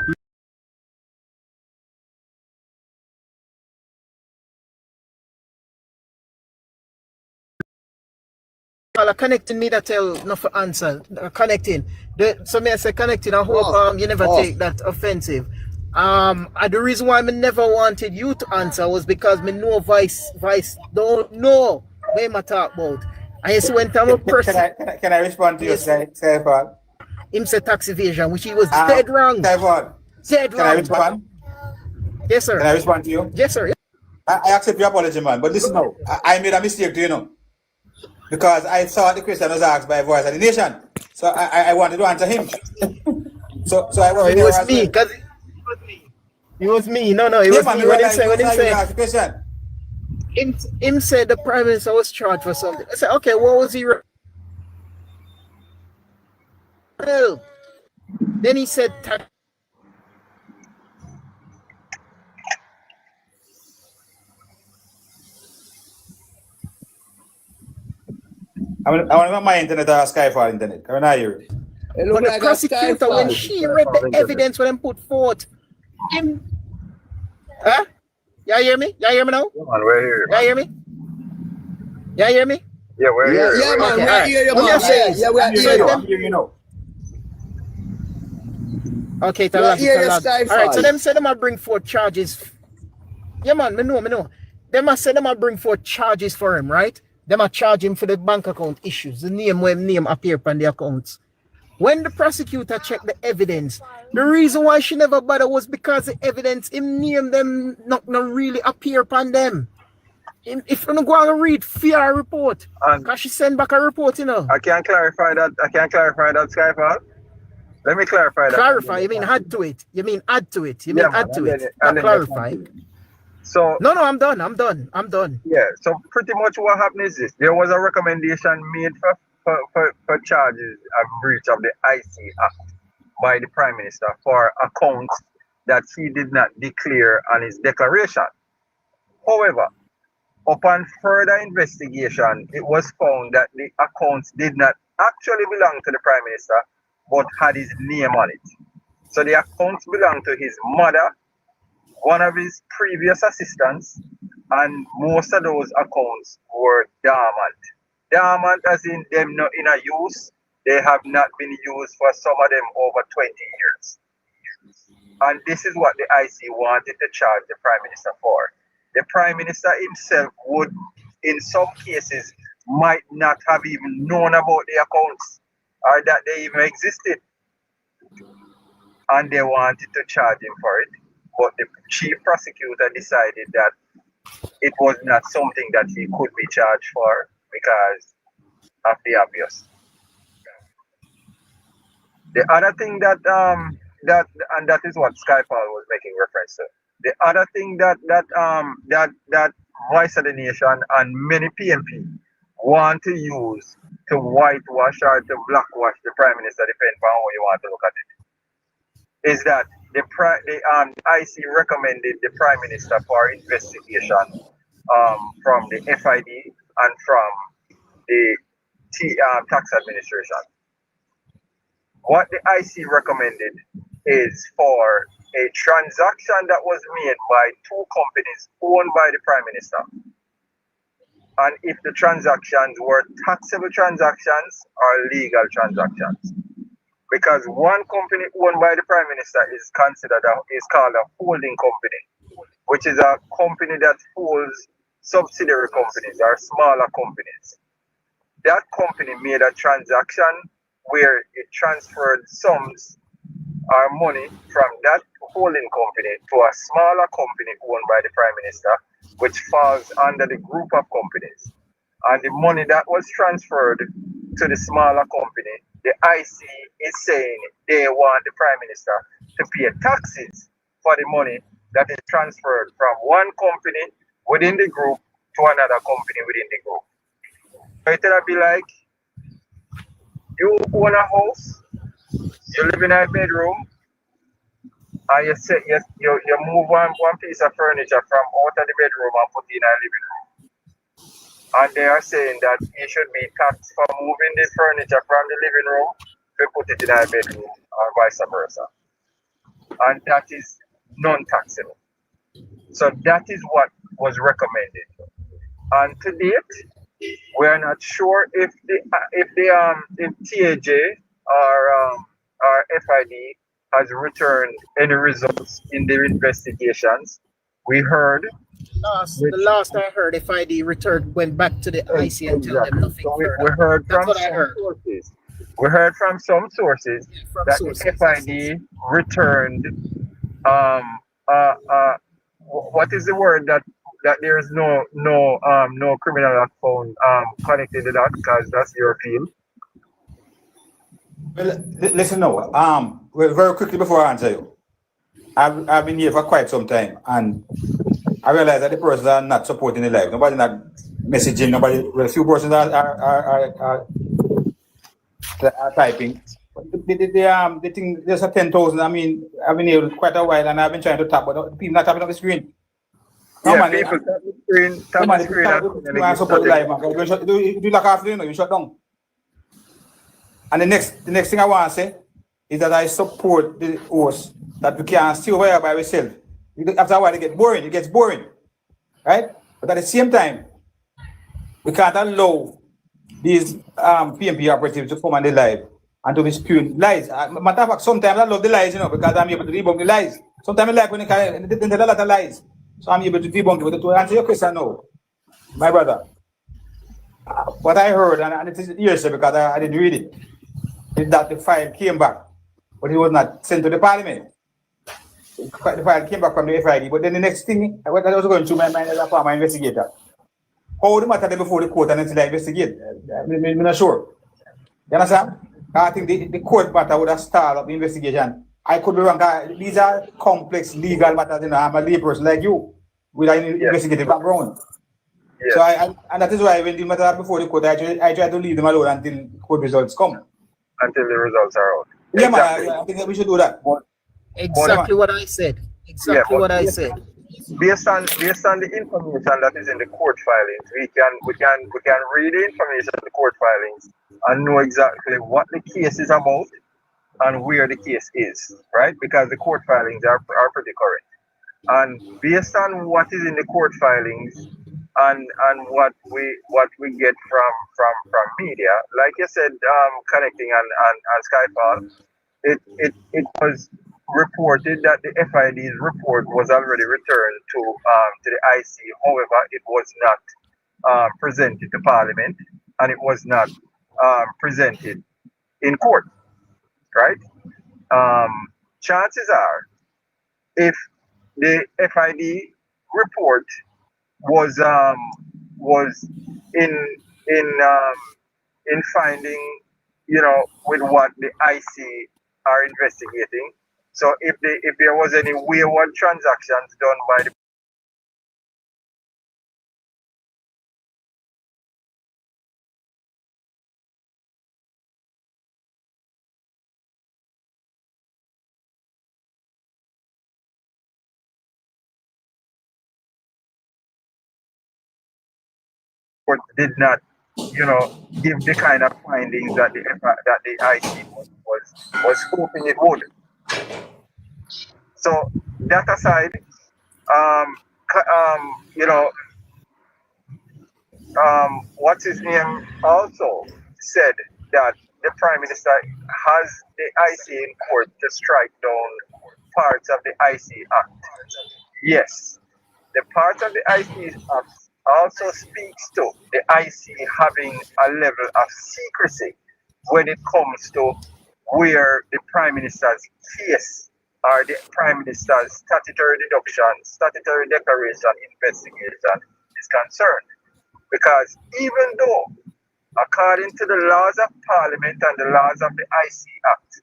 Connecting me that tell not for answer. Connecting. So me I say connecting. I hope you never take that offensive. The reason why I never wanted you to answer was because me know Vice don't know what I talk about. And you see when time a person can I respond to you, Skyfall? Him say tax evasion, which he was dead wrong. Skyfall. Dead wrong. Can I respond? Yes, sir. Can I respond to you? Yes, sir. I accept your apology, man. But listen now, I made a mistake, do you know? Because I saw the question was asked by Voice of the Nation. So I wanted to answer him. so I was it was me, because it was me. No, it was me. When he said, him said the Prime Minister was charged for something. I said, okay, what was he? Well, then he said I want my internet or Skyfall internet. Can I hear it? But the prosecutor, when she read the evidence when them put forth, him Huh? Y'all hear me? Y'all hear me now? Come on, we're here. Y'all hear me? Y'all hear me? Yeah, we're here. Yeah, man, Okay, we alright. hear you, Let me man. just say this. Yeah, we So hear them- you. Okay, it's a We lot, hear it's a you, lot. Skyfall. Alright, so them say them might bring forth charges. Yeah, man, me know. Them must say them might bring forth charges for him, right? Them might charge him for the bank account issues, the name appear on the accounts. When the prosecutor checked the evidence, the reason why she never bothered was because the evidence him name them not really appear upon them. If you go and read FIA report, And because she sent back a report, you know. I can't clarify that. Skyfall. Let me clarify that. Clarify, you mean add to it. You mean add to it. You Yeah, mean man, add to and it. then- Not and then clarify. So No, I'm done. yeah, so pretty much what happened is this: there was a recommendation made for charges of breach of the IC Act by the Prime Minister for accounts that he did not declare on his declaration. However, upon further investigation, it was found that the accounts did not actually belong to the Prime Minister, but had his name on it. So the accounts belonged to his mother, one of his previous assistants, and most of those accounts were dormant. Dormant as in them not in a use, they have not been used for some of them over 20 years. And this is what the IC wanted to charge the Prime Minister for. The Prime Minister himself would, in some cases, might not have even known about the accounts or that they even existed. And they wanted to charge him for it. But the chief prosecutor decided that it was not something that he could be charged for because of the obvious. The other thing that is what Skyfall was making reference to. The other thing that Voice of the Nation and many PMP want to use to whitewash or to blackwash the Prime Minister, depending on how you want to look at it, is that the IC recommended the Prime Minister for investigation from the FID and from the tax administration. What the IC recommended is for a transaction that was made by two companies owned by the Prime Minister. And if the transactions were taxable transactions or legal transactions. Because one company owned by the Prime Minister is called a holding company, which is a company that holds subsidiary companies or smaller companies. That company made a transaction where it transferred sums or money from that holding company to a smaller company owned by the Prime Minister, which falls under the group of companies. And the money that was transferred to the smaller company, the IC is saying they want the Prime Minister to pay taxes for the money that is transferred from one company within the group to another company within the group. So it'll be like, you own a house, you live in a bedroom, and you move one piece of furniture from out of the bedroom and put it in a living room. And they are saying that you should be taxed for moving the furniture from the living room to put it in a bedroom or vice versa. And that is non-taxable. So that is what was recommended. And to date, we are not sure if TAJ or FID has returned any results in their investigations. We heard The last I heard, FID went back to the IC and told them nothing so further. we heard That's from what I some heard. sources. We heard from some sources From that sources, the FID returned what is the word that there is no criminal act found connected to that, because that's your field. Well, listen now. Well, very quickly before I answer you, I've been here for quite some time, and I realize that the persons are not supporting the life. Nobody not messaging. Nobody. Well, a few persons are typing. The thing, there's a 10,000. I mean, I've been here quite a while, and I've been trying to tap, but people not tapping on the screen. No, Yeah, man, people tap the screen. Tap the screen. you want support the live, man. You look after you shut down. And the next thing I want to say is that I support the host that we can still wear by ourselves After a while, it gets boring. It gets boring, right? But at the same time, we can't allow these PMP operatives to come on the live and to be spewing lies. Matter of fact, sometimes I love the lies, because I'm able to debunk the lies. Sometimes I like when they tell a lot of lies, so I'm able to debunk it. But to answer your question, no, my brother. What I heard, and it is hearsay because I didn't read it, is that the file came back, but it was not sent to the parliament. The file came back from the FID, but then the next thing, what I was going through my mind as a former investigator, how the matter before the court and until I investigate, I'm not sure. You understand? I think the court matter would have started up the investigation. I could be wrong. These are complex legal matters. I'm a layperson like you with an investigative background. Yes. So and that is why when the matter before the court, I try to leave them alone until court results come. Until the results are out. Yeah, exactly. man, I think we should do that. Exactly what I said. Exactly what I said. Based on the information that is in the court filings, we can read the information in the court filings and know exactly what the case is about and where the case is, right? Because the court filings are pretty correct. And based on what is in the court filings and what we get from media, like you said, connecting on Skyfall, it was reported that the FID's report was already returned to the IC. However, it was not presented to Parliament and it was not presented in court, right? Chances are, if the FID report was in finding, with what the IC are investigating. So if there was any wayward transactions done by the court did not, give the kind of findings that the IC was hoping it would. So that aside, what's his name also said that the Prime Minister has the IC in court to strike down parts of the IC Act. Yes, the parts of the IC Act also speaks to the IC having a level of secrecy when it comes to where the Prime Minister's case or the Prime Minister's statutory deduction, statutory declaration investigation is concerned. Because even though, according to the laws of Parliament and the laws of the IC Act,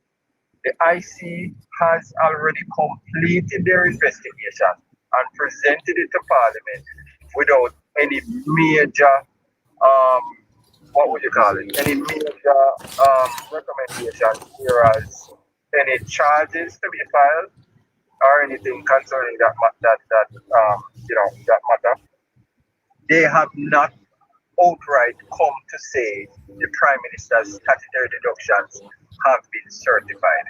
the IC has already completed their investigation and presented it to Parliament without any major, any major recommendations, whereas any charges to be filed or anything concerning that matter, they have not outright come to say the Prime Minister's statutory deductions have been certified.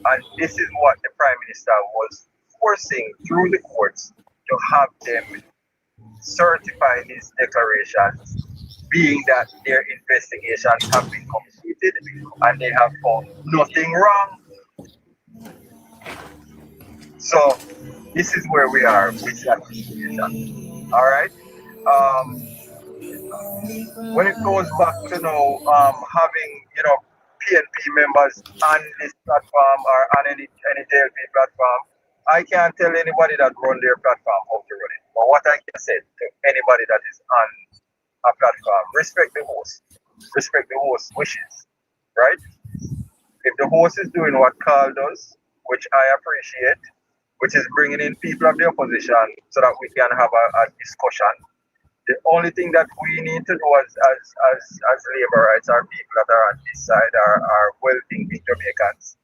And this is what the Prime Minister was forcing through the courts to have them certify his declarations, being that their investigations have been completed and they have found nothing wrong. So this is where we are with that situation. All right. When it goes back to now having PNP members on this platform or on any JLP platform, I can't tell anybody that run their platform how to run it. But what I can say to anybody that is on a platform, respect the host. Respect the host's wishes, right? If the host is doing what Carl does, which I appreciate, which is bringing in people of the opposition so that we can have a discussion. The only thing that we need to do as labor rights, our people that are on this side, are well-thinking Jamaicans,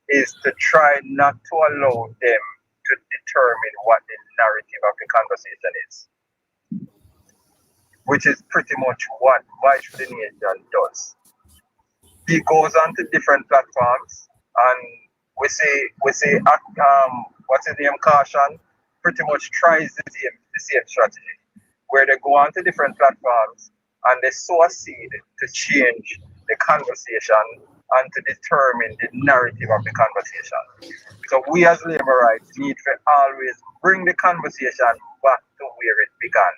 is to try not to allow them to determine what the narrative of the conversation is, which is pretty much what Vice for the Nation does. He goes on to different platforms and we say what's his name, Caution, pretty much tries the same strategy, where they go onto different platforms and they sow a seed to change the conversation and to determine the narrative of the conversation. So we as labor rights need to always bring the conversation back to where it began.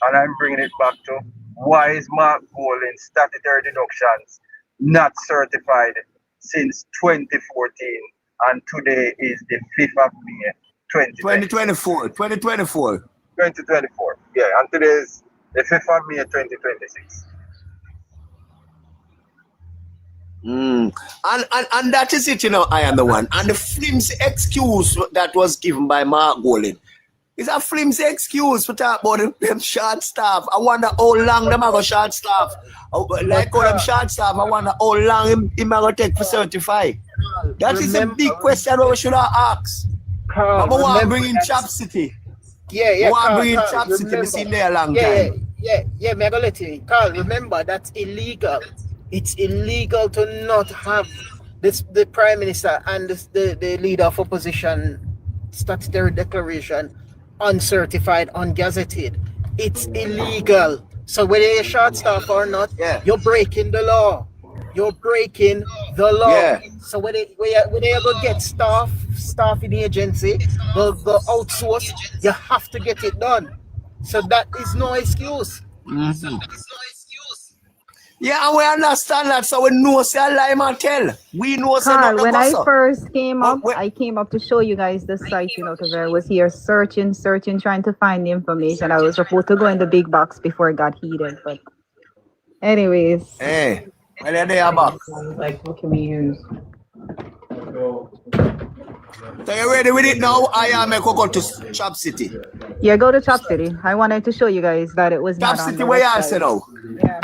And I'm bringing it back to why is Mark Golding statutory deductions not certified since 2014 and today is the 5th of May 2024. 2024. Yeah, and today is the 5th of May 2026. And that is it, you know, I am the one. And the flimsy excuse that was given by Mark Golding is a flimsy excuse for talk about them short staff. I wonder how long them are going short staff. Like all them short staff, I wonder how long him are going to take for certify. That is a big question we should have asked. I want to bring in Chop City. Yeah. I want to bring in Chop City. We seen there a long time. Yeah, mega let you. Carl, remember that's illegal. It's illegal to not have the Prime Minister and the leader of opposition statutory declaration uncertified, ungazetted. It's illegal. So whether you're short staff or not, you're breaking the law. You're breaking the law. Yeah. So when they ever get staff in the agency, the outsource, you have to get it done. So that is no excuse. Yeah, and we understand that, so we know say a lie man tell. We know say Carl, not when the I gossip. first came up, I came up to show you guys the site, you know, because I was here searching, trying to find the information. I was supposed to go in the big box before it got heated, but anyways. Hey, well, they are back. Like, what can we use? So you ready with it now? I am go to Chop City. Yeah, go to Chop City. I wanted to show you guys that it was Chop not on City the where you website. answer now. Yeah.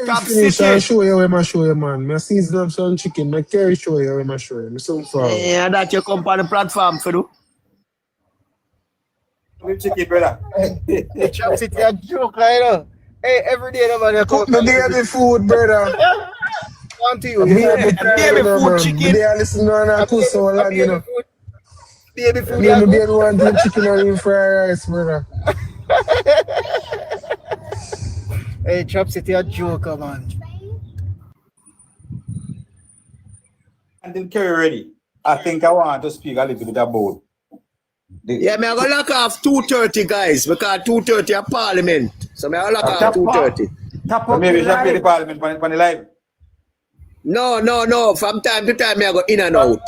Chop Finish City. and show you where I show you, man. I season up some chicken. I carry show you where I show you. I'm so far. Yeah, that you come on the platform for do. Chicken, brother. Chop City a joke, like, you know. Hey, every day nobody Cook the baby food, brother. Come to you. Baby food chicken. They are listening to two so long, you know. Baby food. Me and the baby want to chicken and fried rice, brother. Hey, Chop City a joke, man. And then Kerry ready. I think I want to speak a little bit about. Yeah, me I go lock off 2:30, guys, because 2:30 at Parliament. So me I lock off 2:30. So maybe you should play the Parliament on the live. No. From time to time, me I go in and out.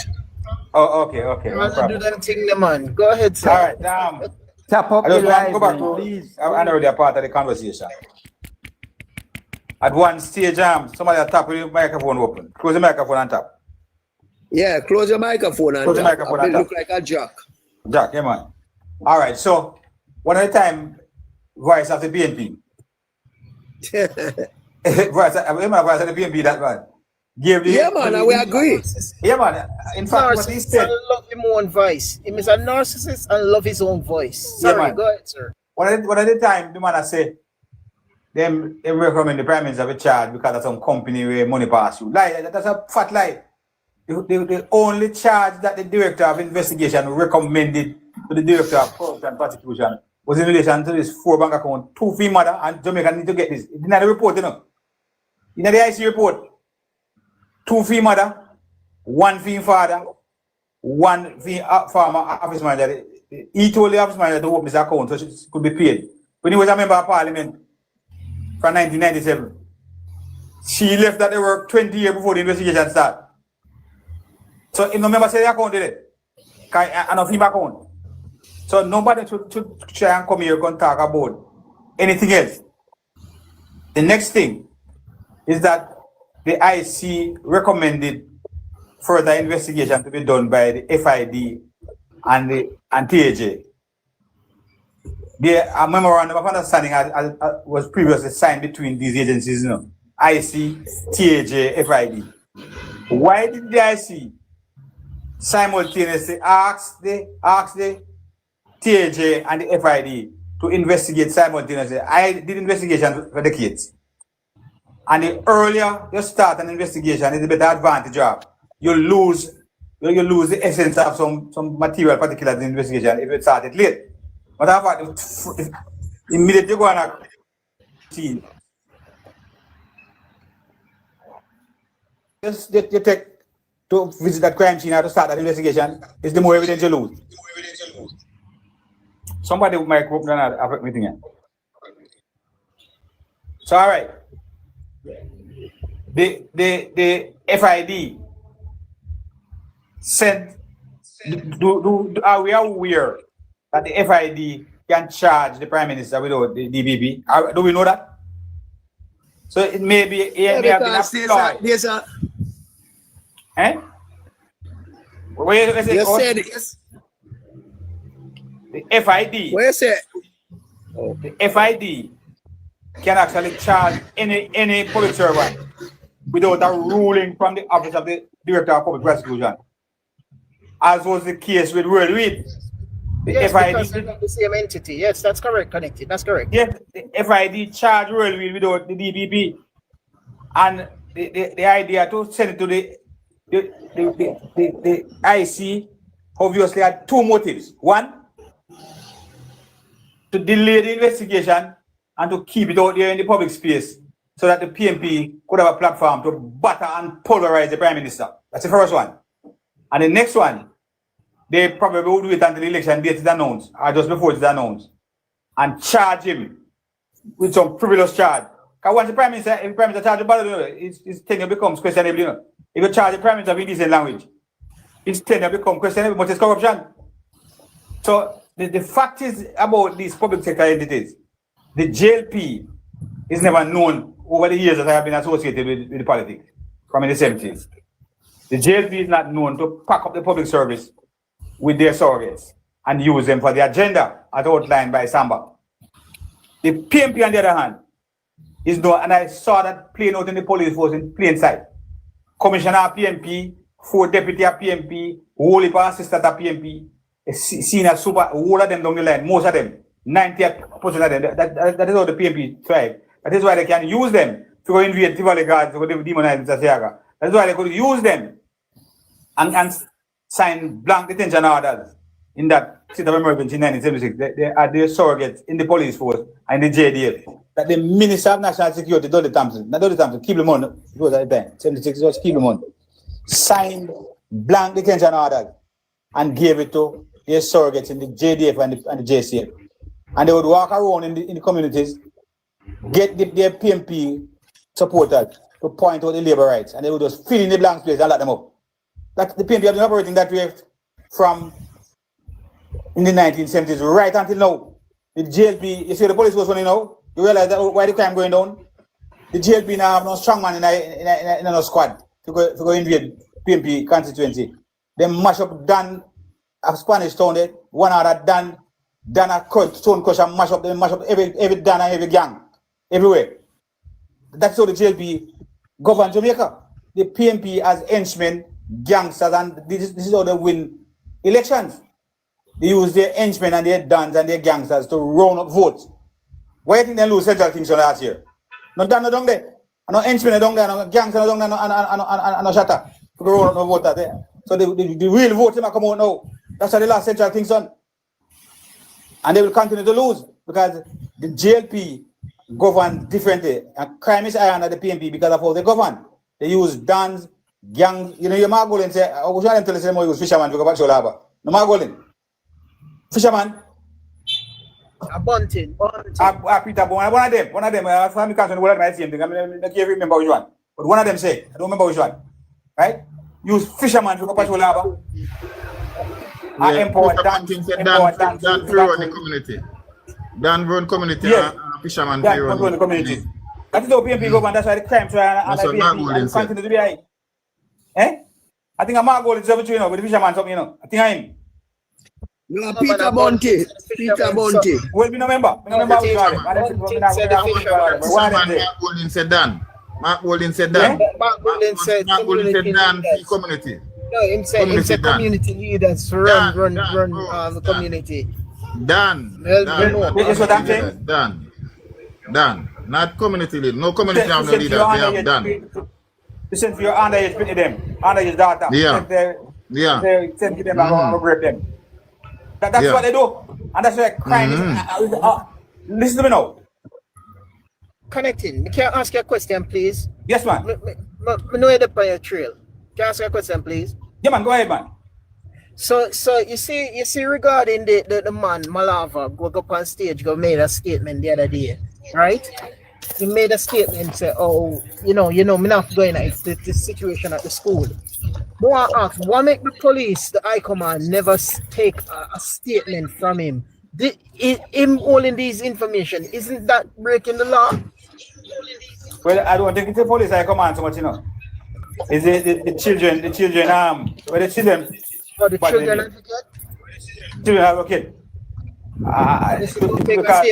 Oh, okay. No Man, do problem. that thing, man. Go ahead, sir. All right, Tap up I the just want to go live, back man, to, please. I'm already a part of the conversation. At one stage, somebody at top with the microphone open. Close the microphone and tap. Yeah, close your microphone and Close the talk. microphone I and look talk. like a jack. Jack, yeah, man. All right, so one at a time, voice of the BNP. voice of the BNP, that man. Give the, Yeah, man, we agree. Yeah, man. In fact, what he Narcissist said, and love his own voice. He is a narcissist and love his own voice. Yeah, Sorry, man. go ahead, sir. one at a time, the man I say, them recommend the Prime Minister of a charge because of some company where money pass through. Lie, that's a fat lie. The only charge that the Director of Investigation recommended to the Director of Corruption and Prosecution was in relation to this 4 bank account, 2 fee mother, and Jamaica need to get this. It's not the report, you know. In the IC report, 2 fee mother, 1 fee father, 1 fee farmer office manager. He told the office manager to open this account so she could be paid. When he was a member of Parliament from 1997, she left that they work 20 years before the investigation started. So if no member say the account did it, and of him account. So nobody should try and come here and talk about anything else. The next thing is that the IC recommended further investigation to be done by the FID and TAJ. A memorandum of understanding was previously signed between these agencies, you know, IC, TAJ, FID. Why did the IC simultaneously ask the TAJ and the FID to investigate simultaneously? I did investigation for decades. And the earlier you start an investigation, it's a better advantage of. You lose you lose the essence of some material particulars in the investigation if it started late. But I thought immediately you go on a scene. Just you take to visit that crime scene or to start that investigation, is the more evidence you lose. Somebody might go on a meeting here. So all right. The FID said, are we aware that the FID can charge the Prime Minister without the DPP? Do we know that? So it may be may have been there's a eh? Where is it? You said yes. The FID. Where is it? The FID can actually charge any public servant without a ruling from the office of the Director of Public Prosecution, as was the case with World Read. The Yes, FID, because they're not the same entity. Yes, that's correct, connected. That's correct. yes, the FID charged World Read without the DPP, and the idea to send it to the IC obviously had two motives. One, to delay the investigation and to keep it out there in the public space so that the PMP could have a platform to batter and polarize the Prime Minister. That's the first one. And the next one, they probably will do it until the election date is announced, or just before it is announced, and charge him with some frivolous charge. Because once the Prime Minister, if the Prime Minister charges ballot, his tenure becomes questionable. You know. If you charge the Prime Minister with decent language, his tenure becomes questionable, but it's corruption. So the fact is about these public sector entities, the JLP is never known over the years that I have been associated with the politics from in the 70s. The JLP is not known to pack up the public service with their surrogates and use them for the agenda as outlined by Samba. The PMP, on the other hand, is known, and I saw that playing out in the police force in plain sight. Commissioner of PMP, 4 deputy of PMP, whole heap of assistant of PMP, a senior super, all of them down the line, most of them, 90% of them, that is how the PMP thrive. That is why they can use them to go invade Tivoli Guards, to go demonize Mr. Siaga. That is why they could use them and sign blank detention orders in that state of emergency in 1976. They are their surrogates in the police force and the JDF. That the Minister of National Security, Dudley Thompson, not Dudley Thompson, Kiblemon, it was at the time, 76 was Kiblemon, signed blank detention orders and gave it to their surrogates in the JDF and the JCF. And they would walk around in the communities, get their PMP supporters to point out the labor rights, and they would just fill in the blank space and let them up. That the PMP have been operating that way from in the 1970s right until now. The JLP, you see the police was running now, you realize that why the crime going down? The JLP now have no strong man in a squad to go invade PMP constituency. They mash up Dan of Spanish Town there, one other Dan a Stone Crush and mash up every Dan and every gang everywhere. That's how the JLP govern Jamaica. The PMP as henchmen, gangsters, and this is how they win elections. They use their henchmen and their Dans and their gangsters to round up votes. Why do you think they lose Central Kingston last year? No Dan no down there. No henchmen down there, no gangsters down there, no shatter to round up no vote there. So the real vote will come out now. That's how they lost Central Kingston. And they will continue to lose because the JLP govern differently. And crime is higher under the PMP because of how they govern. They use Dans, gangs. You know, you might go and say, I was trying to tell you they use fishermen to go back to Laba. No might go in. Fisherman. A bunting. Peter Bond, one of them, family council, one of my same thing. I mean, I can't remember which one. But one of them say, I don't remember which one. Right? Use fisherman to go back to Laba. Dan run the community. Dan run community. Yes. Fisherman run the community. That is how PMP go, and that's why the crime and PMP continue to be high. Eh? I think I'm going to between with the fisherman something, you know. I think I'm. No, Peter Bunty. Well, we remember. Mark said Dan. Mark Golding said Dan. Mark Golding said Dan community. No, him said community leaders run the community. Dan. That's what I'm saying. Dan. Not community leader. No community have no leader. They have Dan. Listen for your underage to them. Underage data. Yeah. Yeah. They send them and go break them. That's what they do. And that's why crime is. Listen to me now. Connecting. Can I ask you a question, please? Yes, man. Me know the on your trail. Can I ask you a question, please? Yeah, man. Go ahead, man. So you see regarding the man Malava go up on stage, go made a statement the other day, right? He made a statement say, oh, me not going at the situation at the school. More I ask, why make the police, the high command, never take a statement from him? Him holding these information, isn't that breaking the law? Well, I don't think it's the police I command so much, Is it the children, where the children. Or the children advocate? Children advocate. Because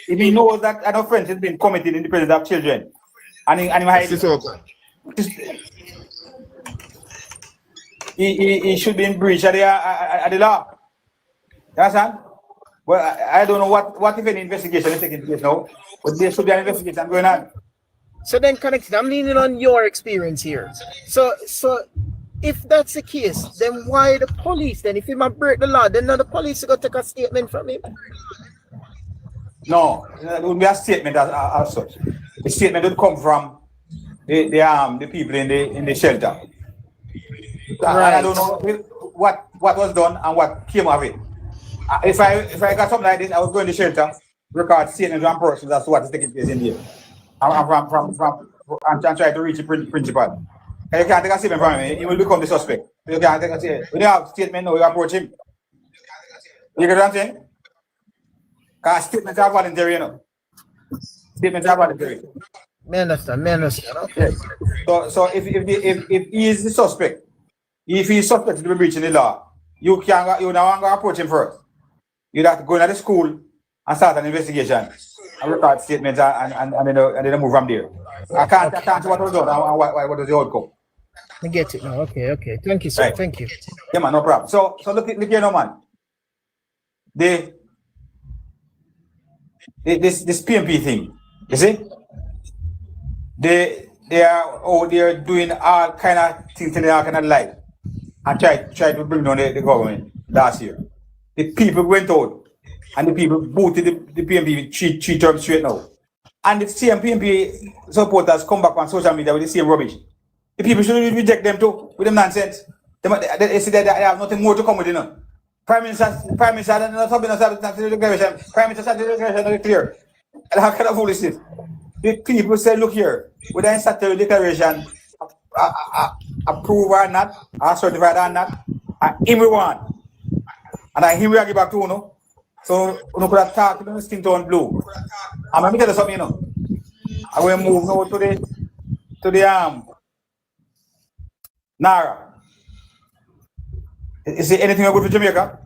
if he knows that an offense has been committed in the presence of children, and he should be in breach of the law. You understand? Well, I don't know what if any investigation is taking place now, but there should be an investigation going on. So then, Connected, I'm leaning on your experience here. So if that's the case, then why the police? Then if he might break the law, then the police are going to take a statement from him. No, it wouldn't be a statement as such. The statement would come from the people in the shelter. Right. I don't know what was done and what came of it. If I got something like this, I would go in the shelter, record statements and persons as to what is taking place in here. I'm trying to reach the principal. And you can't take a statement from him, he will become the suspect. You can't take a statement. When you have statement, no, you approach him. You get what I'm saying? Because statements are voluntary, Statements are voluntary. Me understand. Okay. So if he is the suspect, if he is suspect to be breaching the law, you now want to approach him first. You have to go into the school and start an investigation and record statements and then move from there. I can't see what was done and what was the outcome. I get it now. Okay. Thank you, sir. Right. Thank you. Yeah, man, no problem. So look here now, man. This PMP thing, you see? They're doing all kind of things in the all kind of light and try to bring down the government last year. The people went out and the people voted the PMP three terms straight now. And the same PMP supporters come back on social media with the same rubbish. The people should reject them too, with them nonsense. They say that they have nothing more to come with, Prime Minister, not something else, declaration. Prime Minister said the declaration is clear. And how kind of foolishness? The people say, look here, whether I start the declaration, approve or not, or certified or not, everyone. And I hear we give back to you, So you could have talked to the skin tone blue. And let me tell you something, I will move now to the Nara. Is there anything good for Jamaica?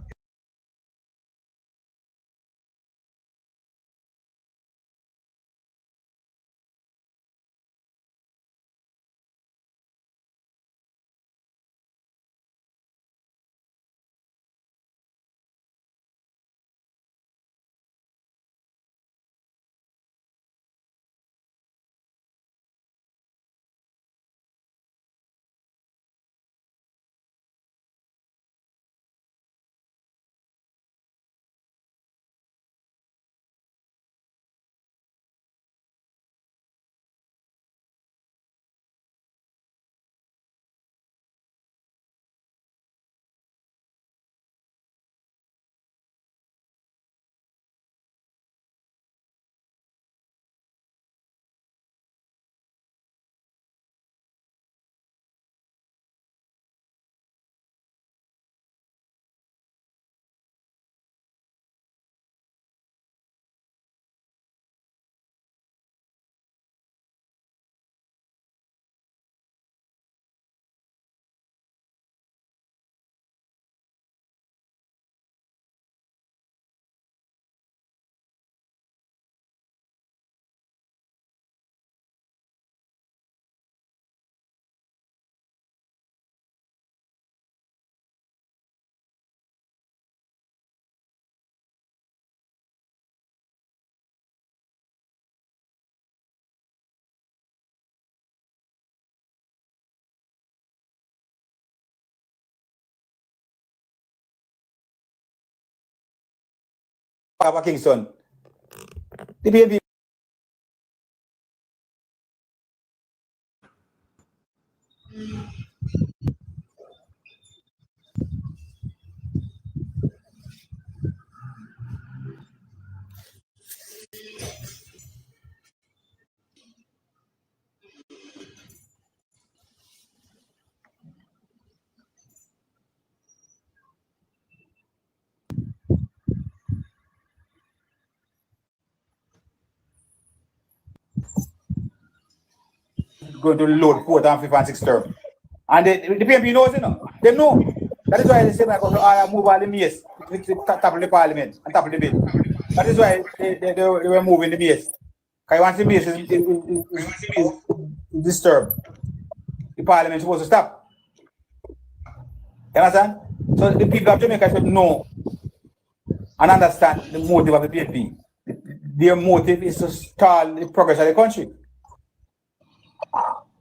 of Kingston. The PNP going to load 4th and 5th and 6th term. And the PNP knows, you know. They know. That is why they say, I go to move all the base to top of the parliament and top of the bill. That is why they were moving the base. Because once the base is disturbed, the parliament is supposed to stop. You understand? So the people of Jamaica should know and understand the motive of the PNP. Their motive is to stall the progress of the country.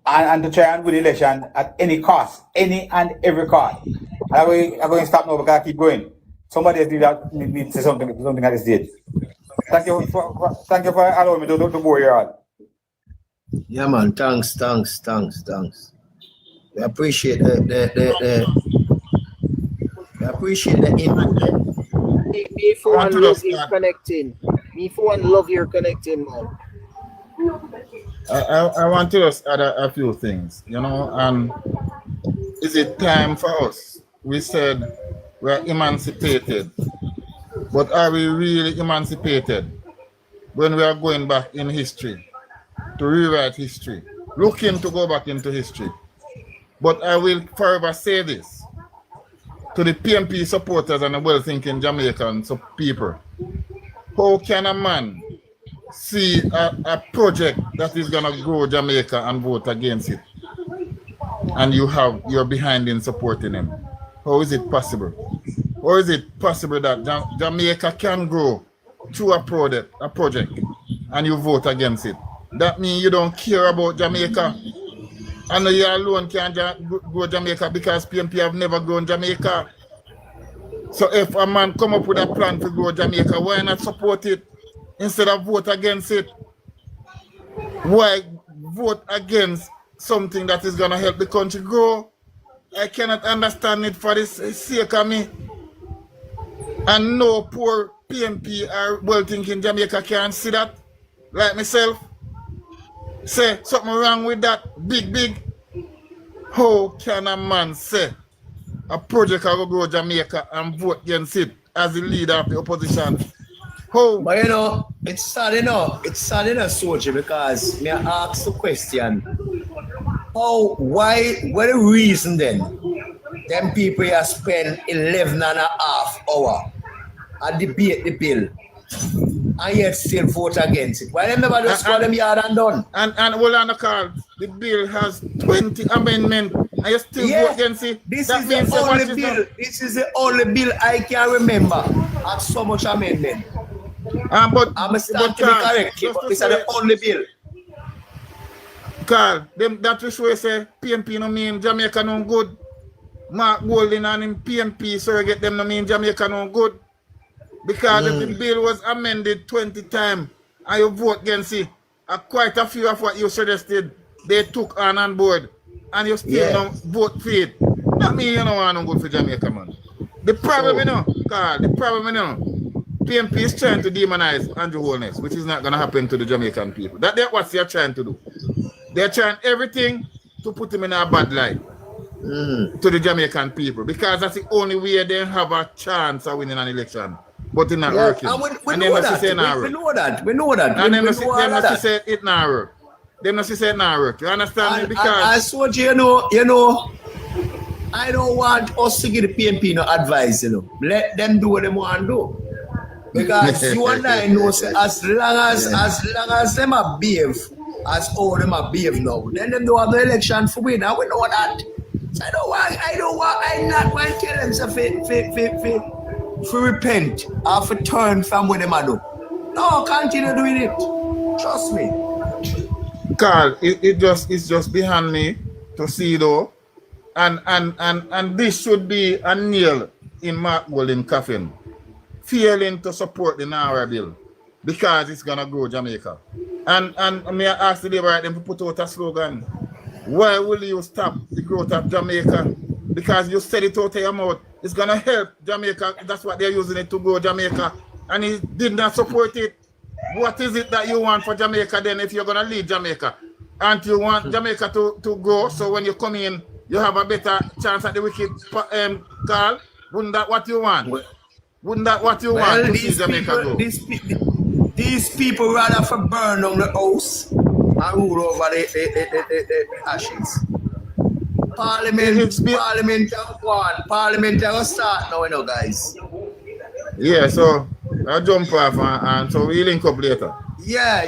And to try and win the election at any cost, any and every cost. I'm going to stop now because I keep going. Somebody else needs to say something at this stage. Thank you for allowing me to bore you all. Yeah, man. Thanks. We appreciate the input. Me for one love you connecting. Me for one love you're connecting, man. I want to just add a few things, you know, and is it time for us? We said we're emancipated, but are we really emancipated when we are going back in history to rewrite history, looking to go back into history? But I will forever say this to the PNP supporters and the well-thinking Jamaican people. How can a man see a project that is going to grow Jamaica and vote against it, and you're behind in supporting him? How is it possible? Or is it possible that Jamaica can grow through a project and you vote against it? That means you don't care about Jamaica, and you alone can't grow Jamaica because PNP have never grown Jamaica. So if a man come up with a plan to grow Jamaica, why not support it instead of vote against it? Why vote against something that is going to help the country grow? I cannot understand it for the sake of me. And no poor PNP or well-thinking Jamaica can see that, like myself. Say something wrong with that, big. How can a man say a project will grow Jamaica and vote against it as the leader of the opposition? How? But you know, it's sad enough, soldier, because me ask the question, why the reason then them people here spend 11.5 hours and debate the bill and yet still vote against it? Why them never just call them yard and done? And hold on, Carl, the bill has 20 amendments and you still vote against it? This is the only bill I can remember have so much amendment. But I'm starting to be correct, but this is the only bill. Carl, that is why say PNP no mean Jamaica no good. Mark Golding and him PNP surrogate them no mean Jamaica no good. Because if the bill was amended 20 times and you vote against it, quite a few of what you suggested, they took on board and you still don't vote for it. That mean you don't want no good for Jamaica, man. The problem, Carl, PNP is trying to demonize Andrew Holness, which is not going to happen to the Jamaican people. That's what they're trying to do. They're trying everything to put him in a bad light to the Jamaican people, because that's the only way they have a chance of winning an election. But it's not working. We know that. And then they say it not work. They must say it not work. You understand me? Because I swear you know, I don't want us to give the PNP no advice, Let them do what they want to do. Because you and I know, as long as them are behave as all them are behave now, then them do have the election for win. And we know that. So I'm not going to tell them to repent or to turn from what them are do. No, continue doing it. Trust me. Carl, it's just behind me to see though. And this should be a nail in Mark Golding's coffin. failing to support the Nara bill because it's gonna grow Jamaica. And may I ask the Labour right them to put out a slogan. Why will you stop the growth of Jamaica? Because you said it out of your mouth. It's gonna help Jamaica. That's what they're using it to grow Jamaica. And he did not support it. What is it that you want for Jamaica then if you're gonna lead Jamaica? And you want Jamaica to grow, so when you come in, you have a better chance at the wicket, Carl? Wouldn't that what you want? Wouldn't that what you want to see Jamaica grow? These people rather for burn down the house and rule over the ashes. Parliament will start now, you know, guys. Yeah, so I jump off and so we link up later. Yeah.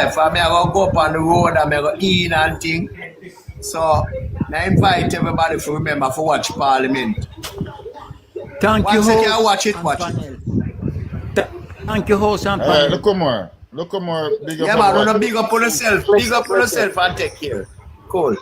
For me, I go up on the road and I go in and thing. So I invite everybody to remember to watch Parliament. Thank you, Once you host. can watch it, watch it. Thank you, host and panel. Look more. Big up. Yeah, man, big up on yourself. Big up on yourself and take care. Cool.